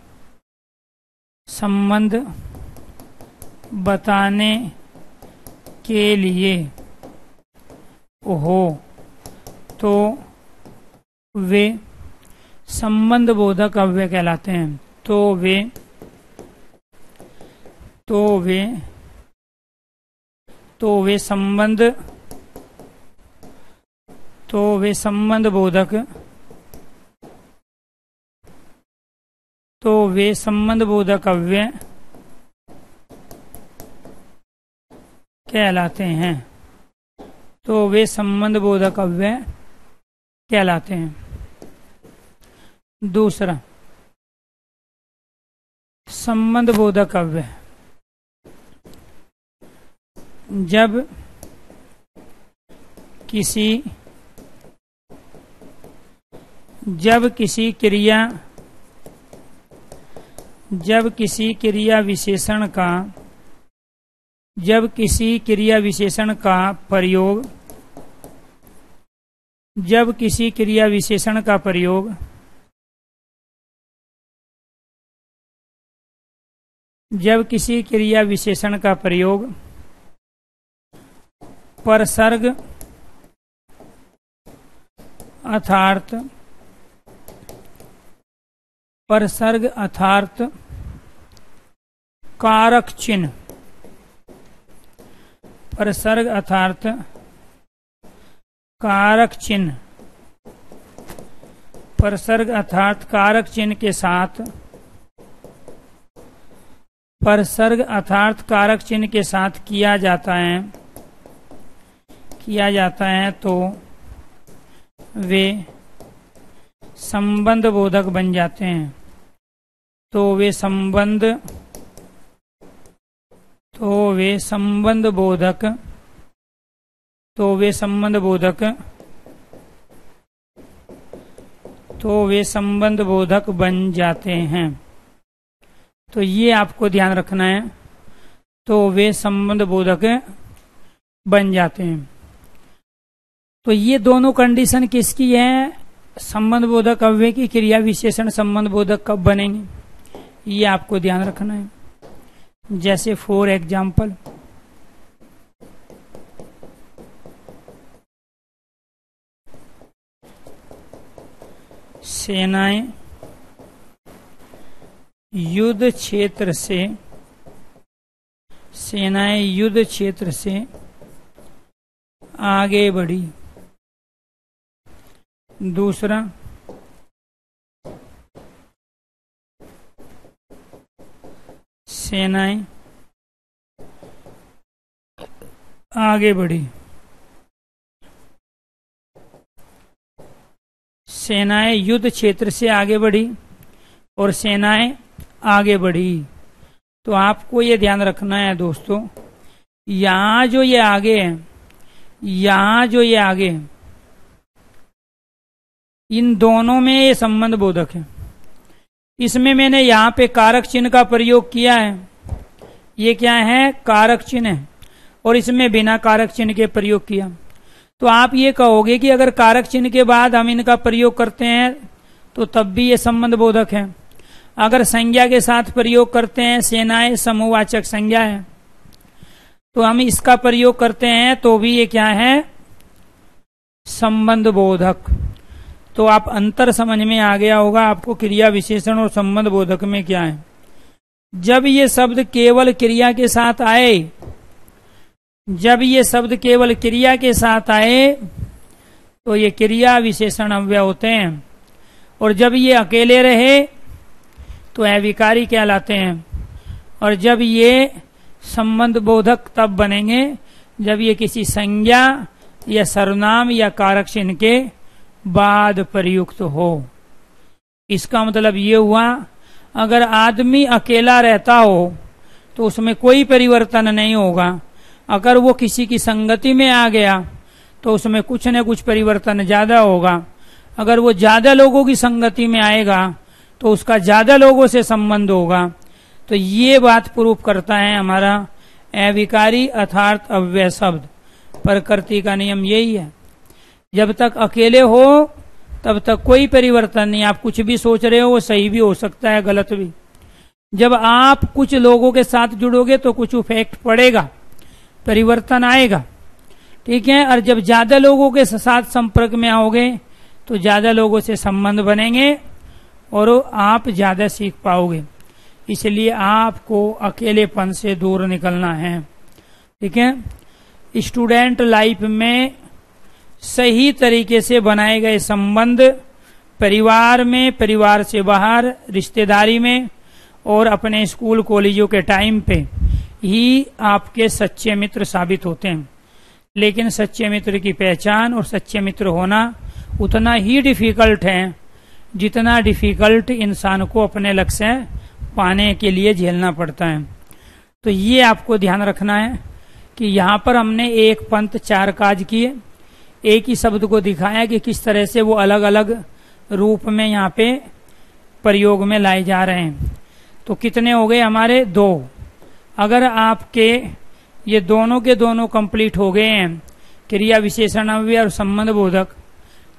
तो वे संबंध बोधक अव्यय कहलाते हैं। तो वे संबंध बोधक अव्यय कहलाते हैं। दूसरा संबंध बोधक अव्यय जब किसी क्रिया विशेषण का प्रयोग परसर्ग अर्थात कारक चिन्ह के साथ किया जाता है तो वे संबंध बोधक बन जाते हैं। तो वे संबंध बोधक बन जाते हैं। तो ये आपको ध्यान रखना है। तो वे संबंध बोधक बन जाते हैं। तो ये दोनों कंडीशन किसकी है? संबंध बोधक अव्यय की क्रिया विशेषण संबंध बोधक कब बनेंगे, ये आपको ध्यान रखना है। जैसे फॉर एग्जाम्पल सेनाएं युद्ध क्षेत्र से आगे बढ़ी। दूसरा सेनाएं आगे बढ़ी। सेनाएं युद्ध क्षेत्र से आगे बढ़ी और सेनाएं आगे बढ़ी। तो आपको ये ध्यान रखना है दोस्तों, यहाँ जो ये आगे है, इन दोनों में ये संबंध बोधक है। इसमें मैंने यहाँ पे कारक चिन्ह का प्रयोग किया है, ये क्या है, कारक चिन्ह है, और इसमें बिना कारक चिन्ह के प्रयोग किया। तो आप ये कहोगे कि अगर कारक चिन्ह के बाद हम इनका प्रयोग करते हैं तो तब भी ये संबंध बोधक है। अगर संज्ञा के साथ प्रयोग करते हैं, सेनाएं समूहवाचक संज्ञा है, तो हम इसका प्रयोग करते हैं तो भी ये क्या है, संबंध बोधक। तो आप अंतर समझ में आ गया होगा आपको क्रिया विशेषण और संबंध बोधक में क्या है। जब ये शब्द केवल क्रिया के साथ आए, जब ये शब्द केवल क्रिया के साथ आए तो ये क्रिया विशेषण अव्यय होते हैं, और जब ये अकेले रहे तो अविकारी कहलाते हैं। और जब ये संबंध बोधक तब बनेंगे जब ये किसी संज्ञा या सर्वनाम या कारक चिन्ह के बाद प्रयुक्त हो। इसका मतलब ये हुआ, अगर आदमी अकेला रहता हो तो उसमें कोई परिवर्तन नहीं होगा। अगर वो किसी की संगति में आ गया तो उसमें कुछ न कुछ परिवर्तन ज्यादा होगा। अगर वो ज्यादा लोगों की संगति में आएगा तो उसका ज्यादा लोगों से संबंध होगा। तो ये बात प्रूफ करता है हमारा अविकारी अर्थात अव्यय शब्द। प्रकृति का नियम यही है, जब तक अकेले हो तब तक कोई परिवर्तन नहीं। आप कुछ भी सोच रहे हो वो सही भी हो सकता है, गलत भी। जब आप कुछ लोगों के साथ जुड़ोगे तो कुछ इफेक्ट पड़ेगा, परिवर्तन आएगा, ठीक है। और जब ज्यादा लोगों के साथ संपर्क में आओगे तो ज्यादा लोगों से संबंध बनेंगे और आप ज्यादा सीख पाओगे। इसलिए आपको अकेलेपन से दूर निकलना है, ठीक है। स्टूडेंट लाइफ में सही तरीके से बनाए गए संबंध परिवार में, परिवार से बाहर, रिश्तेदारी में और अपने स्कूल कॉलेजों के टाइम पे ही आपके सच्चे मित्र साबित होते हैं। लेकिन सच्चे मित्र की पहचान और सच्चे मित्र होना उतना ही डिफिकल्ट है जितना डिफिकल्ट इंसान को अपने लक्ष्य पाने के लिए झेलना पड़ता है। तो ये आपको ध्यान रखना है कि यहाँ पर हमने एक पंथ चार काज किए, एक ही शब्द को दिखाया कि किस तरह से वो अलग अलग रूप में यहाँ पे प्रयोग में लाए जा रहे हैं। तो कितने हो गए हमारे, 2। अगर आपके ये दोनों के दोनों कंप्लीट हो गए हैं, क्रिया विशेषण अव्यय और संबंध बोधक,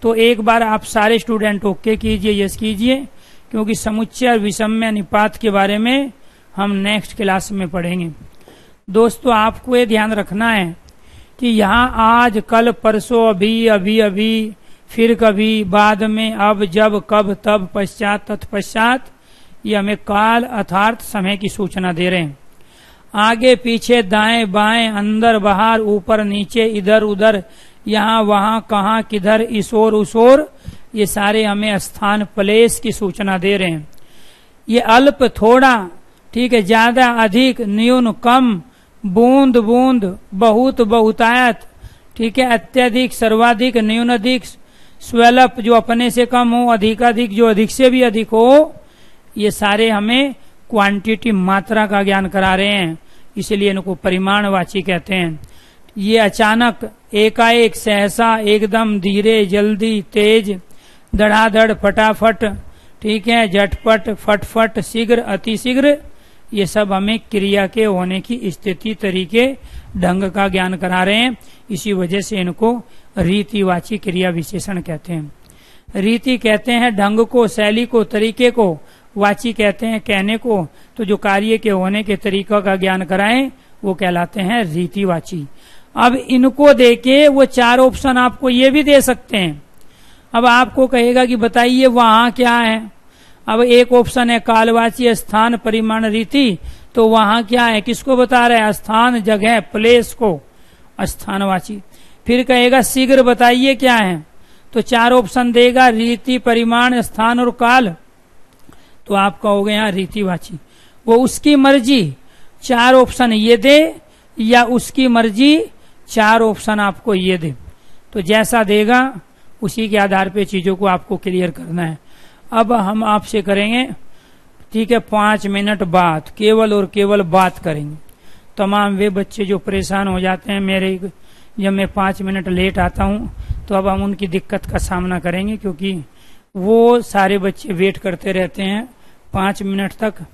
तो एक बार आप सारे स्टूडेंट ओके कीजिए, यस कीजिए, क्योंकि समुच्चय और विषम्य निपात के बारे में हम नेक्स्ट क्लास में पढ़ेंगे। दोस्तों आपको ये ध्यान रखना है कि यहाँ आज, कल, परसों, अभी, अभी अभी, फिर कभी, बाद में, अब, जब, कब, तब, पश्चात, तत्पश्चात, ये हमें काल अर्थात समय की सूचना दे रहे हैं। आगे पीछे, दाएं बाएं, अंदर बाहर, ऊपर नीचे, इधर उधर, यहाँ वहाँ, कहाँ किधर, इस ओर उस ओर, ये सारे हमें स्थान प्लेस की सूचना दे रहे हैं। ये अल्प थोड़ा, ठीक है, ज्यादा अधिक, न्यून कम, बूंद बूंद, बहुत बहुतायत, ठीक है, अत्यधिक सर्वाधिक, न्यूनाधिक, स्वल्प जो अपने से कम हो, अधिकाधिक जो अधिक से भी अधिक हो, ये सारे हमें क्वांटिटी मात्रा का ज्ञान करा रहे हैं। इसलिए इनको परिमाणवाची कहते हैं। ये अचानक, एकाएक, सहसा, एकदम, धीरे, जल्दी, तेज, धड़ाधड़, फटाफट, ठीक है, झटपट, फटफट, शीघ्र, अतिशीघ्र, ये सब हमें क्रिया के होने की स्थिति, तरीके, ढंग का ज्ञान करा रहे हैं। इसी वजह से इनको रीतिवाची क्रिया विशेषण कहते हैं। रीति कहते हैं ढंग को, शैली को, तरीके को, वाची कहते हैं कहने को। तो जो कार्य के होने के तरीका का ज्ञान कराएं वो कहलाते हैं रीतिवाची। अब इनको देके वो 4 ऑप्शन आपको ये भी दे सकते हैं। अब आपको कहेगा कि बताइए वहां क्या है। अब एक ऑप्शन है कालवाची, स्थान, परिमाण, रीति। तो वहां क्या है, किसको बता रहे हैं, स्थान, जगह, प्लेस को स्थानवाची। फिर कहेगा शीघ्र बताइए क्या है, तो 4 ऑप्शन देगा, रीति, परिमाण, स्थान और काल। तो आप कहोगे यहाँ रीतिवाची। वो उसकी मर्जी 4 ऑप्शन ये दे या उसकी मर्जी 4 ऑप्शन आपको ये दे, तो जैसा देगा उसी के आधार पे चीजों को आपको क्लियर करना है। अब हम आपसे करेंगे, ठीक है, 5 मिनट बात, केवल और केवल बात करेंगे। तमाम वे बच्चे जो परेशान हो जाते हैं मेरे, जब मैं 5 मिनट लेट आता हूं, तो अब हम उनकी दिक्कत का सामना करेंगे, क्योंकि वो सारे बच्चे वेट करते रहते हैं 5 मिनट तक।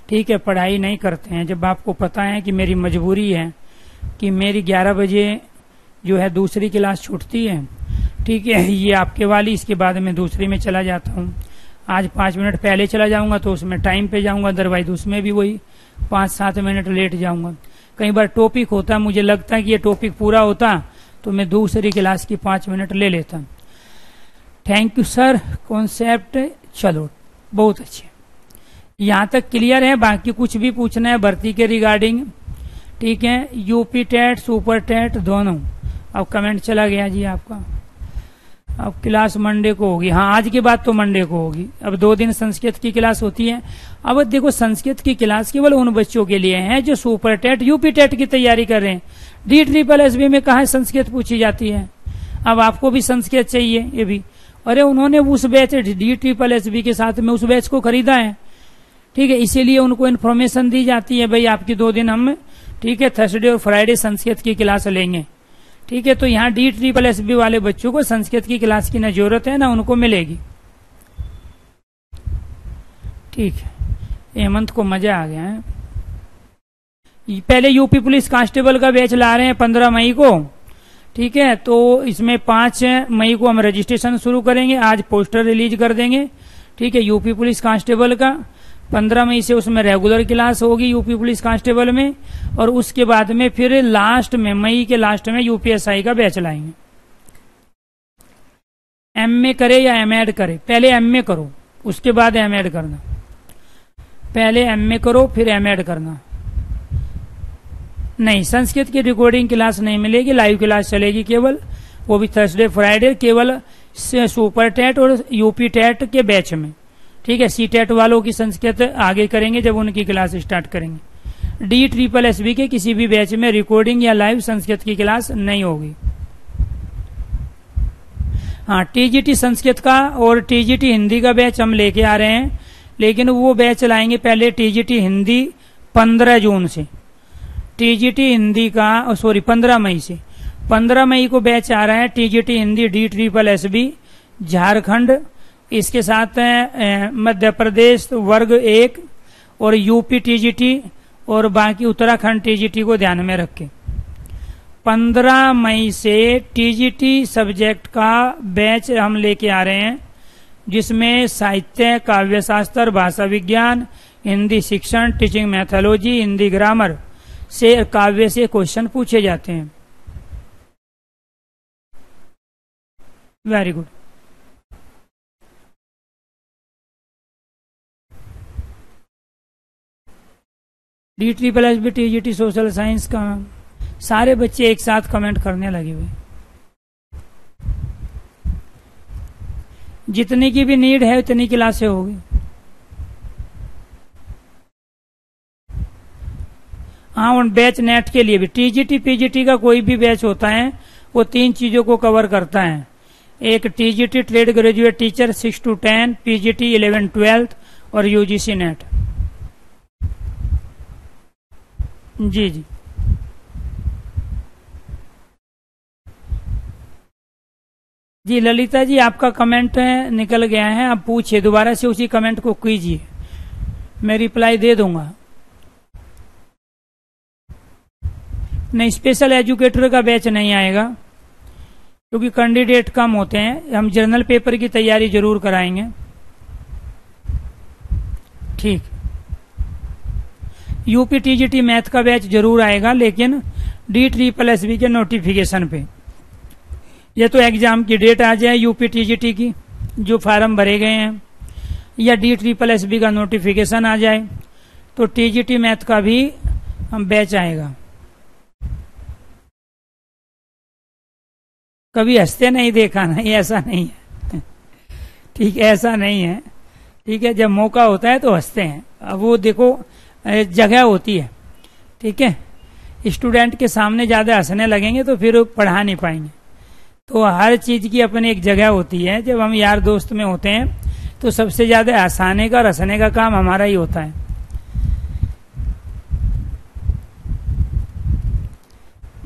ठीक है, पढ़ाई नहीं करते हैं। जब आपको पता है कि मेरी मजबूरी है कि मेरी 11 बजे जो है दूसरी क्लास छूटती है, ठीक है, ये आपके वाली, इसके बाद मैं दूसरी में चला जाता हूँ। आज 5 मिनट पहले चला जाऊंगा तो उसमें टाइम पे जाऊंगा, अदरवाइज उसमें भी वही 5-7 मिनट लेट जाऊंगा। कई बार टॉपिक होता, मुझे लगता है कि ये टॉपिक पूरा होता तो मैं दूसरी क्लास की 5 मिनट ले लेता। थैंक यू सर, कॉन्सेप्ट चलो बहुत अच्छे, यहाँ तक क्लियर है। बाकी कुछ भी पूछना है भर्ती के रिगार्डिंग, ठीक है, यूपी टेट सुपर टेट दोनों। अब कमेंट चला गया जी आपका। अब क्लास मंडे को होगी, हाँ आज के बाद तो मंडे को होगी। अब 2 दिन संस्कृत की क्लास होती है। अब देखो संस्कृत की क्लास केवल उन बच्चों के लिए है जो सुपर टेट यूपी टेट की तैयारी कर रहे हैं। DSSB में कहाँ संस्कृत पूछी जाती है। अब आपको भी संस्कृत चाहिए, ये भी, अरे उन्होंने उस बैच DSSB के साथ में उस बैच को खरीदा है, ठीक है, इसीलिए उनको इन्फॉर्मेशन दी जाती है, भाई आपकी 2 दिन हम, ठीक है, थर्सडे और फ्राइडे संस्कृत की क्लास लेंगे, ठीक है। तो यहाँ DSSB वाले बच्चों को संस्कृत की क्लास की न जरूरत है ना उनको मिलेगी, ठीक है। हेमंत को मजा आ गया है। पहले यूपी पुलिस कांस्टेबल का बैच ला रहे हैं 15 मई को, ठीक है, तो इसमें 5 मई को हम रजिस्ट्रेशन शुरू करेंगे। आज पोस्टर रिलीज कर देंगे, ठीक है, यूपी पुलिस कांस्टेबल का। 15 मई से उसमें रेगुलर क्लास होगी यूपी पुलिस कांस्टेबल में, और उसके बाद में फिर लास्ट में, मई के लास्ट में UPSI का बैच लाएंगे। MA करे या MAd करे, पहले MA करो उसके बाद MAd करना, पहले MA करो फिर MAd करना। नहीं, संस्कृत की रिकॉर्डिंग क्लास नहीं मिलेगी, लाइव क्लास चलेगी केवल, वो भी थर्सडे फ्राइडे, केवल सुपर टेट और यूपी टेट के बैच में, ठीक है। CTET वालों की संस्कृत आगे करेंगे जब उनकी क्लास स्टार्ट करेंगे। DSSB के किसी भी बैच में रिकॉर्डिंग या लाइव संस्कृत की क्लास नहीं होगी। हाँ, TGT संस्कृत का और TGT हिंदी का बैच हम लेके आ रहे हैं, लेकिन वो बैच लाएंगे पहले TGT हिंदी 15 जून से, TGT हिंदी का 15 मई से, 15 मई को बैच आ रहा है TGT हिंदी DSSB झारखंड, इसके साथ मध्य प्रदेश वर्ग 1 और यूपी TGT और बाकी उत्तराखंड TGT को ध्यान में रखें। 15 मई से TGT सब्जेक्ट का बैच हम लेके आ रहे हैं, जिसमें साहित्य, काव्य शास्त्र, भाषा विज्ञान, हिंदी शिक्षण, टीचिंग मैथोलॉजी, हिंदी ग्रामर से, काव्य से क्वेश्चन पूछे जाते हैं। Very good. DSSB TGT social science का सारे बच्चे एक साथ कमेंट करने लगे हुए। जितनी की भी नीड है उतनी क्लासें होगी। हाँ, उन बैच नेट के लिए भी TGT PGT का कोई भी बैच होता है वो 3 चीजों को कवर करता है। एक TGT trade graduate teacher 6 to 10, PGT 11-12 और UGC नेट। जी जी, जी ललिता जी, आपका कमेंट निकल गया है, आप पूछिए दोबारा से, उसी कमेंट को कीजिए, मैं रिप्लाई दे दूंगा। नहीं, स्पेशल एजुकेटर का बैच नहीं आएगा क्योंकि कैंडिडेट कम होते हैं। हम जर्नल पेपर की तैयारी जरूर कराएंगे, ठीक। यूपी TGT मैथ का बैच जरूर आएगा, लेकिन DSSB के नोटिफिकेशन पे। ये तो एग्जाम की डेट आ जाए यूपी TGT की, जो फार्म भरे गए हैं, या DSSB का नोटिफिकेशन आ जाए तो TGT मैथ का भी बैच आएगा। कभी हंसते नहीं देखा, नहीं ऐसा नहीं है, ठीक, ऐसा नहीं है, ठीक है। जब मौका होता है तो हंसते हैं, अब वो देखो जगह होती है, ठीक है। स्टूडेंट के सामने ज्यादा हंसने लगेंगे तो फिर पढ़ा नहीं पाएंगे। तो हर चीज की अपनी एक जगह होती है। जब हम यार दोस्त में होते हैं तो सबसे ज्यादा हंसाने का और हंसने का काम हमारा ही होता है।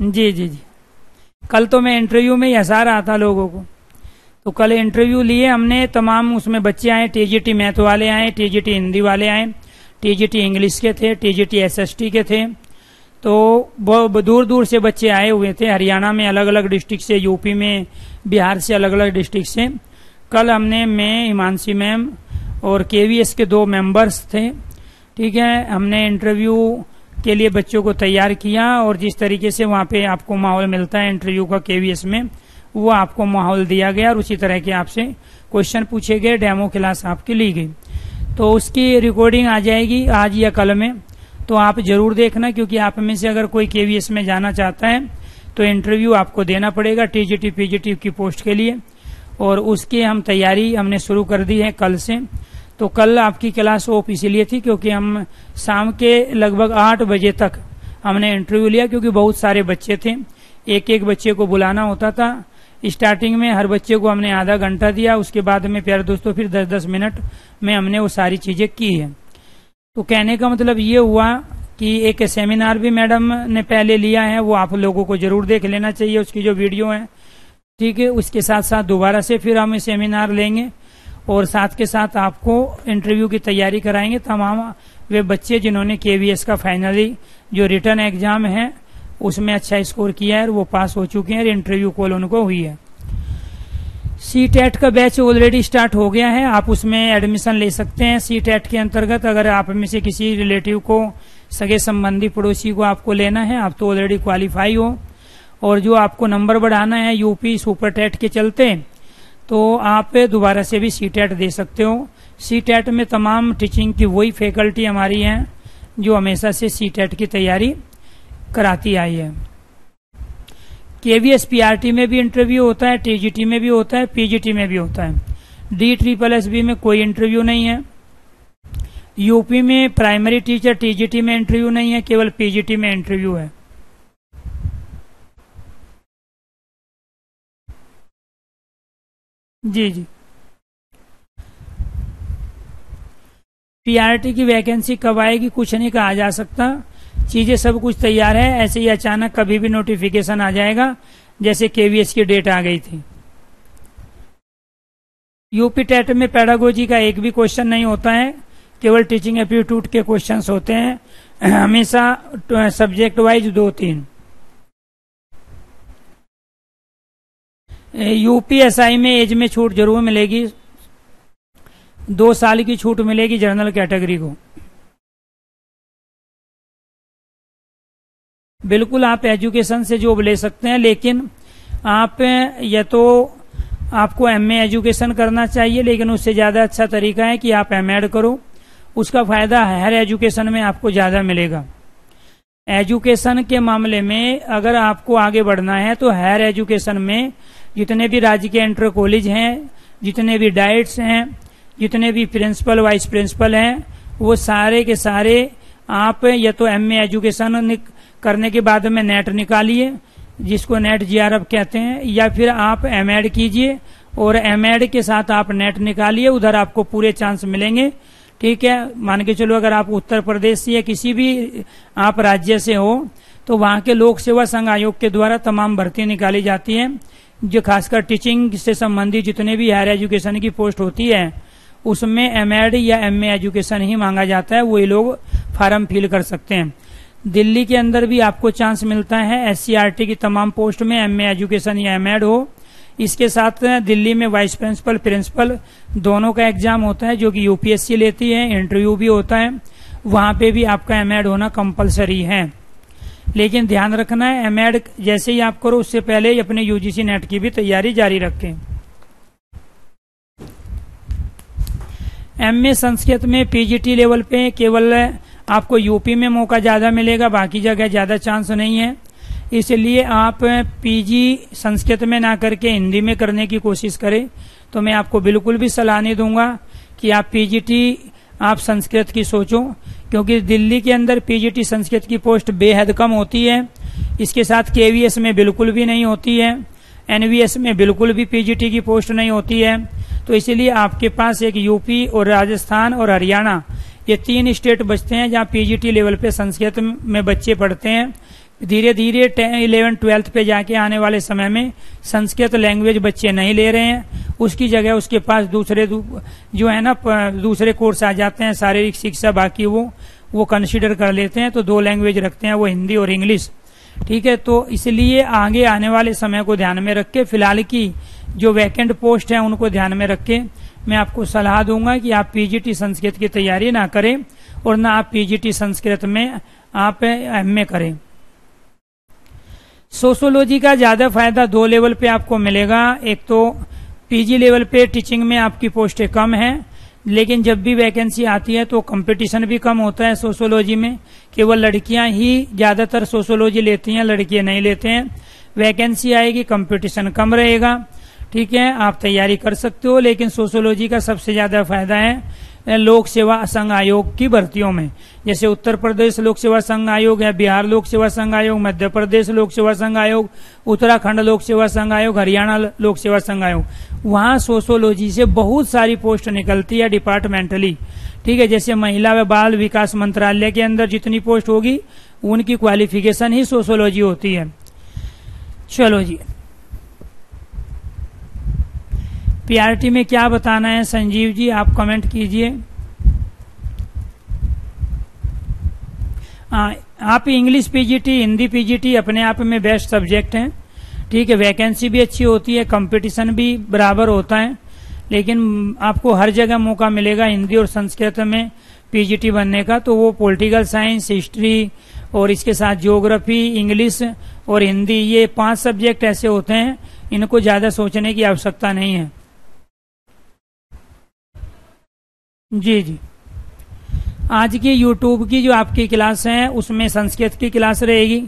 जी जी जी, कल तो मैं इंटरव्यू में ही हंसा रहा था लोगों को। तो कल इंटरव्यू लिए हमने, तमाम उसमें बच्चे आए, TGT मैथ वाले आए, TGT हिंदी वाले आए, टीजीटी इंग्लिश के थे, टीजीटी एसएसटी के थे। तो बहुत दूर दूर से बच्चे आए हुए थे, हरियाणा में अलग अलग डिस्ट्रिक्ट से, यूपी में, बिहार से अलग अलग डिस्ट्रिक्ट से। कल हमने मैं, हिमांशी मैम और केवीएस के 2 मेंबर्स थे, ठीक है। हमने इंटरव्यू के लिए बच्चों को तैयार किया और जिस तरीके से वहाँ पे आपको माहौल मिलता है इंटरव्यू का केवीएस में, वो आपको माहौल दिया गया और उसी तरह के आपसे क्वेश्चन पूछे गए, डेमो क्लास आपकी ली गई। तो उसकी रिकॉर्डिंग आ जाएगी आज या कल में, तो आप जरूर देखना, क्योंकि आप में से अगर कोई केवीएस में जाना चाहता है तो इंटरव्यू आपको देना पड़ेगा टीजीटी पीजीटी की पोस्ट के लिए, और उसकी हम तैयारी हमने शुरू कर दी है कल से। तो कल आपकी क्लास ऑफ इसीलिए थी क्योंकि हम शाम के लगभग 8 बजे तक हमने इंटरव्यू लिया, क्योंकि बहुत सारे बच्चे थे, एक एक बच्चे को बुलाना होता था। स्टार्टिंग में हर बच्चे को हमने आधा घंटा दिया, उसके बाद में प्यारे दोस्तों फिर 10-10 मिनट में हमने वो सारी चीजें की है। तो कहने का मतलब ये हुआ कि एक सेमिनार भी मैडम ने पहले लिया है, वो आप लोगों को जरूर देख लेना चाहिए, उसकी जो वीडियो है, ठीक है। उसके साथ साथ दोबारा से फिर हम सेमिनार लेंगे और साथ के साथ आपको इंटरव्यू की तैयारी कराएंगे। तमाम वे बच्चे जिन्होंने केवीएस का फाइनली जो रिटर्न एग्जाम है उसमें अच्छा स्कोर किया है और वो पास हो चुके हैं और इंटरव्यू कॉल उनको हुई है। सीटेट का बैच ऑलरेडी स्टार्ट हो गया है, आप उसमें एडमिशन ले सकते हैं। सीटेट के अंतर्गत अगर आप में से किसी रिलेटिव को, सगे संबंधी, पड़ोसी को आपको लेना है, आप तो ऑलरेडी क्वालिफाई हो, और जो आपको नंबर बढ़ाना है यूपी सुपर टेट के चलते, तो आप दोबारा से भी सीटेट दे सकते हो। सीटेट में तमाम टीचिंग की वही फैकल्टी हमारी हैं जो हमेशा से सीटेट की तैयारी कराती आई है। केवीएस पीआरटी में भी इंटरव्यू होता है, टीजीटी में भी होता है, पीजीटी में भी होता है। DSSSB में कोई इंटरव्यू नहीं है। यूपी में प्राइमरी टीचर टीजीटी में इंटरव्यू नहीं है, केवल पीजीटी में इंटरव्यू है। जी जी, पीआरटी की वैकेंसी कब आएगी कुछ नहीं कहा जा सकता, चीजें सब कुछ तैयार है, ऐसे ही अचानक कभी भी नोटिफिकेशन आ जाएगा, जैसे केवीएस की डेट आ गई थी। यूपी टेट में पेडागोजी का एक भी क्वेश्चन नहीं होता है, केवल टीचिंग एप्टीट्यूड के क्वेश्चंस होते हैं, हमेशा सब्जेक्ट वाइज 2-3। यूपीएसआई में एज में छूट जरूर मिलेगी, 2 साल की छूट मिलेगी जनरल कैटेगरी को। बिल्कुल आप एजुकेशन से जॉब ले सकते हैं, लेकिन आप या तो आपको एमए एजुकेशन करना चाहिए, लेकिन उससे ज्यादा अच्छा तरीका है कि आप एमएड करो, उसका फायदा हायर एजुकेशन में आपको ज्यादा मिलेगा। एजुकेशन के मामले में अगर आपको आगे बढ़ना है तो हायर एजुकेशन में जितने भी राज्य के इंटर कॉलेज हैं, जितने भी डाइट्स हैं, जितने भी प्रिंसिपल वाइस प्रिंसिपल हैं, वो सारे के सारे आप या तो एमए एजुकेशन करने के बाद में नेट निकालिए, जिसको नेट जीआरएफ कहते हैं, या फिर आप एमएड कीजिए और एमएड के साथ आप नेट निकालिए, उधर आपको पूरे चांस मिलेंगे। ठीक है, मान के चलो अगर आप उत्तर प्रदेश से या किसी भी आप राज्य से हो तो वहां के लोक सेवा संघ आयोग के द्वारा तमाम भर्ती निकाली जाती है, जो खासकर टीचिंग से संबंधित जितने भी हायर एजुकेशन की पोस्ट होती है उसमें एमएड या एमए एजुकेशन ही मांगा जाता है, वही लोग फार्म फिल कर सकते हैं। दिल्ली के अंदर भी आपको चांस मिलता है एससीईआरटी की तमाम पोस्ट में एमए एजुकेशन या एमएड हो। इसके साथ दिल्ली में वाइस प्रिंसिपल प्रिंसिपल दोनों का एग्जाम होता है, जो कि यूपीएससी लेती है, इंटरव्यू भी होता है, वहां पे भी आपका एमएड होना कंपलसरी है। लेकिन ध्यान रखना है, एमएड जैसे ही आप करो उससे पहले ही अपने यूजीसी नेट की भी तैयारी जारी रखें। एमए संस्कृत में पीजीटी लेवल पे केवल आपको यूपी में मौका ज्यादा मिलेगा, बाकी जगह ज्यादा चांस नहीं है, इसलिए आप पीजी संस्कृत में ना करके हिंदी में करने की कोशिश करें। तो मैं आपको बिल्कुल भी सलाह नहीं दूंगा कि आप पीजीटी आप संस्कृत की सोचो, क्योंकि दिल्ली के अंदर पीजीटी संस्कृत की पोस्ट बेहद कम होती है। इसके साथ केवीएस में बिल्कुल भी नहीं होती है, एनवीएस में बिल्कुल भी पीजीटी की पोस्ट नहीं होती है। तो इसीलिए आपके पास एक यूपी और राजस्थान और हरियाणा, ये 3 स्टेट बचते हैं जहां पीजीटी लेवल पे संस्कृत में बच्चे पढ़ते हैं। धीरे धीरे 11 12 पे जाके आने वाले समय में संस्कृत लैंग्वेज बच्चे नहीं ले रहे हैं, उसकी जगह उसके पास दूसरे जो है ना दूसरे कोर्स आ जाते हैं, शारीरिक शिक्षा बाकी वो कंसीडर कर लेते हैं, तो 2 लैंग्वेज रखते हैं, वो हिंदी और इंग्लिश। ठीक है, तो इसलिए आगे आने वाले समय को ध्यान में रख के फिलहाल की जो वैकेंट पोस्ट है उनको ध्यान में रख के मैं आपको सलाह दूंगा कि आप पीजीटी संस्कृत की तैयारी ना करें और ना आप पीजीटी संस्कृत में आप एमए करें। सोशियोलॉजी का ज्यादा फायदा 2 लेवल पे आपको मिलेगा। एक तो पीजी लेवल पे टीचिंग में आपकी पोस्टें कम है, लेकिन जब भी वैकेंसी आती है तो कंपटीशन भी कम होता है सोशियोलॉजी में। केवल लड़कियां ही ज्यादातर सोशियोलॉजी लेती हैं, लड़के नहीं लेते हैं। वैकेंसी आएगी, कंपटीशन कम रहेगा। ठीक है, आप तैयारी कर सकते हो, लेकिन सोशियोलॉजी का सबसे ज्यादा फायदा है लोक सेवा संघ आयोग की भर्तियों में। जैसे उत्तर प्रदेश लोक सेवा संघ आयोग है, बिहार लोक सेवा संघ आयोग, मध्य प्रदेश लोक सेवा संघ आयोग, उत्तराखंड लोक सेवा संघ आयोग, हरियाणा लोक सेवा संघ आयोग, वहां सोशियोलॉजी से बहुत सारी पोस्ट निकलती है डिपार्टमेंटली। ठीक है, जैसे महिला व बाल विकास मंत्रालय के अंदर जितनी पोस्ट होगी उनकी क्वालिफिकेशन ही सोशियोलॉजी होती है। चलो जी, पीआरटी में क्या बताना है संजीव जी, आप कमेंट कीजिए। आप इंग्लिश पीजीटी, हिंदी पीजीटी अपने आप में बेस्ट सब्जेक्ट हैं। ठीक है, वैकेंसी भी अच्छी होती है, कंपटीशन भी बराबर होता है, लेकिन आपको हर जगह मौका मिलेगा हिंदी और संस्कृत में पीजीटी बनने का। तो वो पॉलिटिकल साइंस, हिस्ट्री और इसके साथ ज्योग्राफी, इंग्लिश और हिंदी, ये 5 सब्जेक्ट ऐसे होते हैं, इनको ज्यादा सोचने की आवश्यकता नहीं है। जी जी, आज की यूट्यूब की जो आपकी क्लास है उसमें संस्कृत की क्लास रहेगी।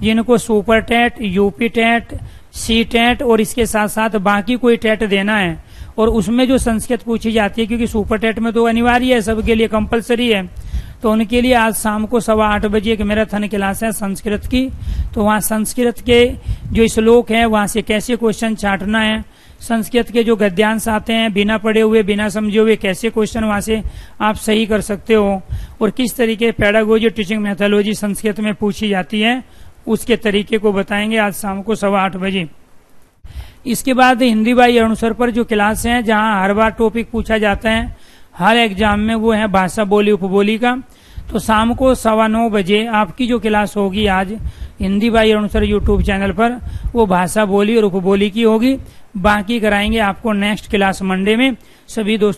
जिनको super TET, UP TET, C TET और इसके साथ साथ बाकी कोई टेट देना है और उसमें जो संस्कृत पूछी जाती है, क्योंकि सुपर टेट में तो अनिवार्य है, सबके लिए कंपलसरी है, तो उनके लिए आज शाम को 8:15 बजे एक मैराथन क्लास है संस्कृत की। तो वहाँ संस्कृत के जो श्लोक है वहां से कैसे क्वेश्चन छांटना है, संस्कृत के जो गद्यांश आते हैं बिना पढ़े हुए बिना समझे हुए कैसे क्वेश्चन वहां से आप सही कर सकते हो, और किस तरीके पेडागोजी टीचिंग मेथोडोलॉजी संस्कृत में पूछी जाती है उसके तरीके को बताएंगे आज शाम को 8:15 बजे। इसके बाद हिंदी बाई अनुसार पर जो क्लास है जहां हर बार टॉपिक पूछा जाता है हर एग्जाम में, वो है भाषा बोली उपबोली का। तो शाम को 9:15 बजे आपकी जो क्लास होगी आज हिंदी बाई अनुसार यूट्यूब चैनल पर, वो भाषा बोली और उपबोली की होगी। बाकी कराएंगे आपको नेक्स्ट क्लास मंडे में। सभी दोस्तों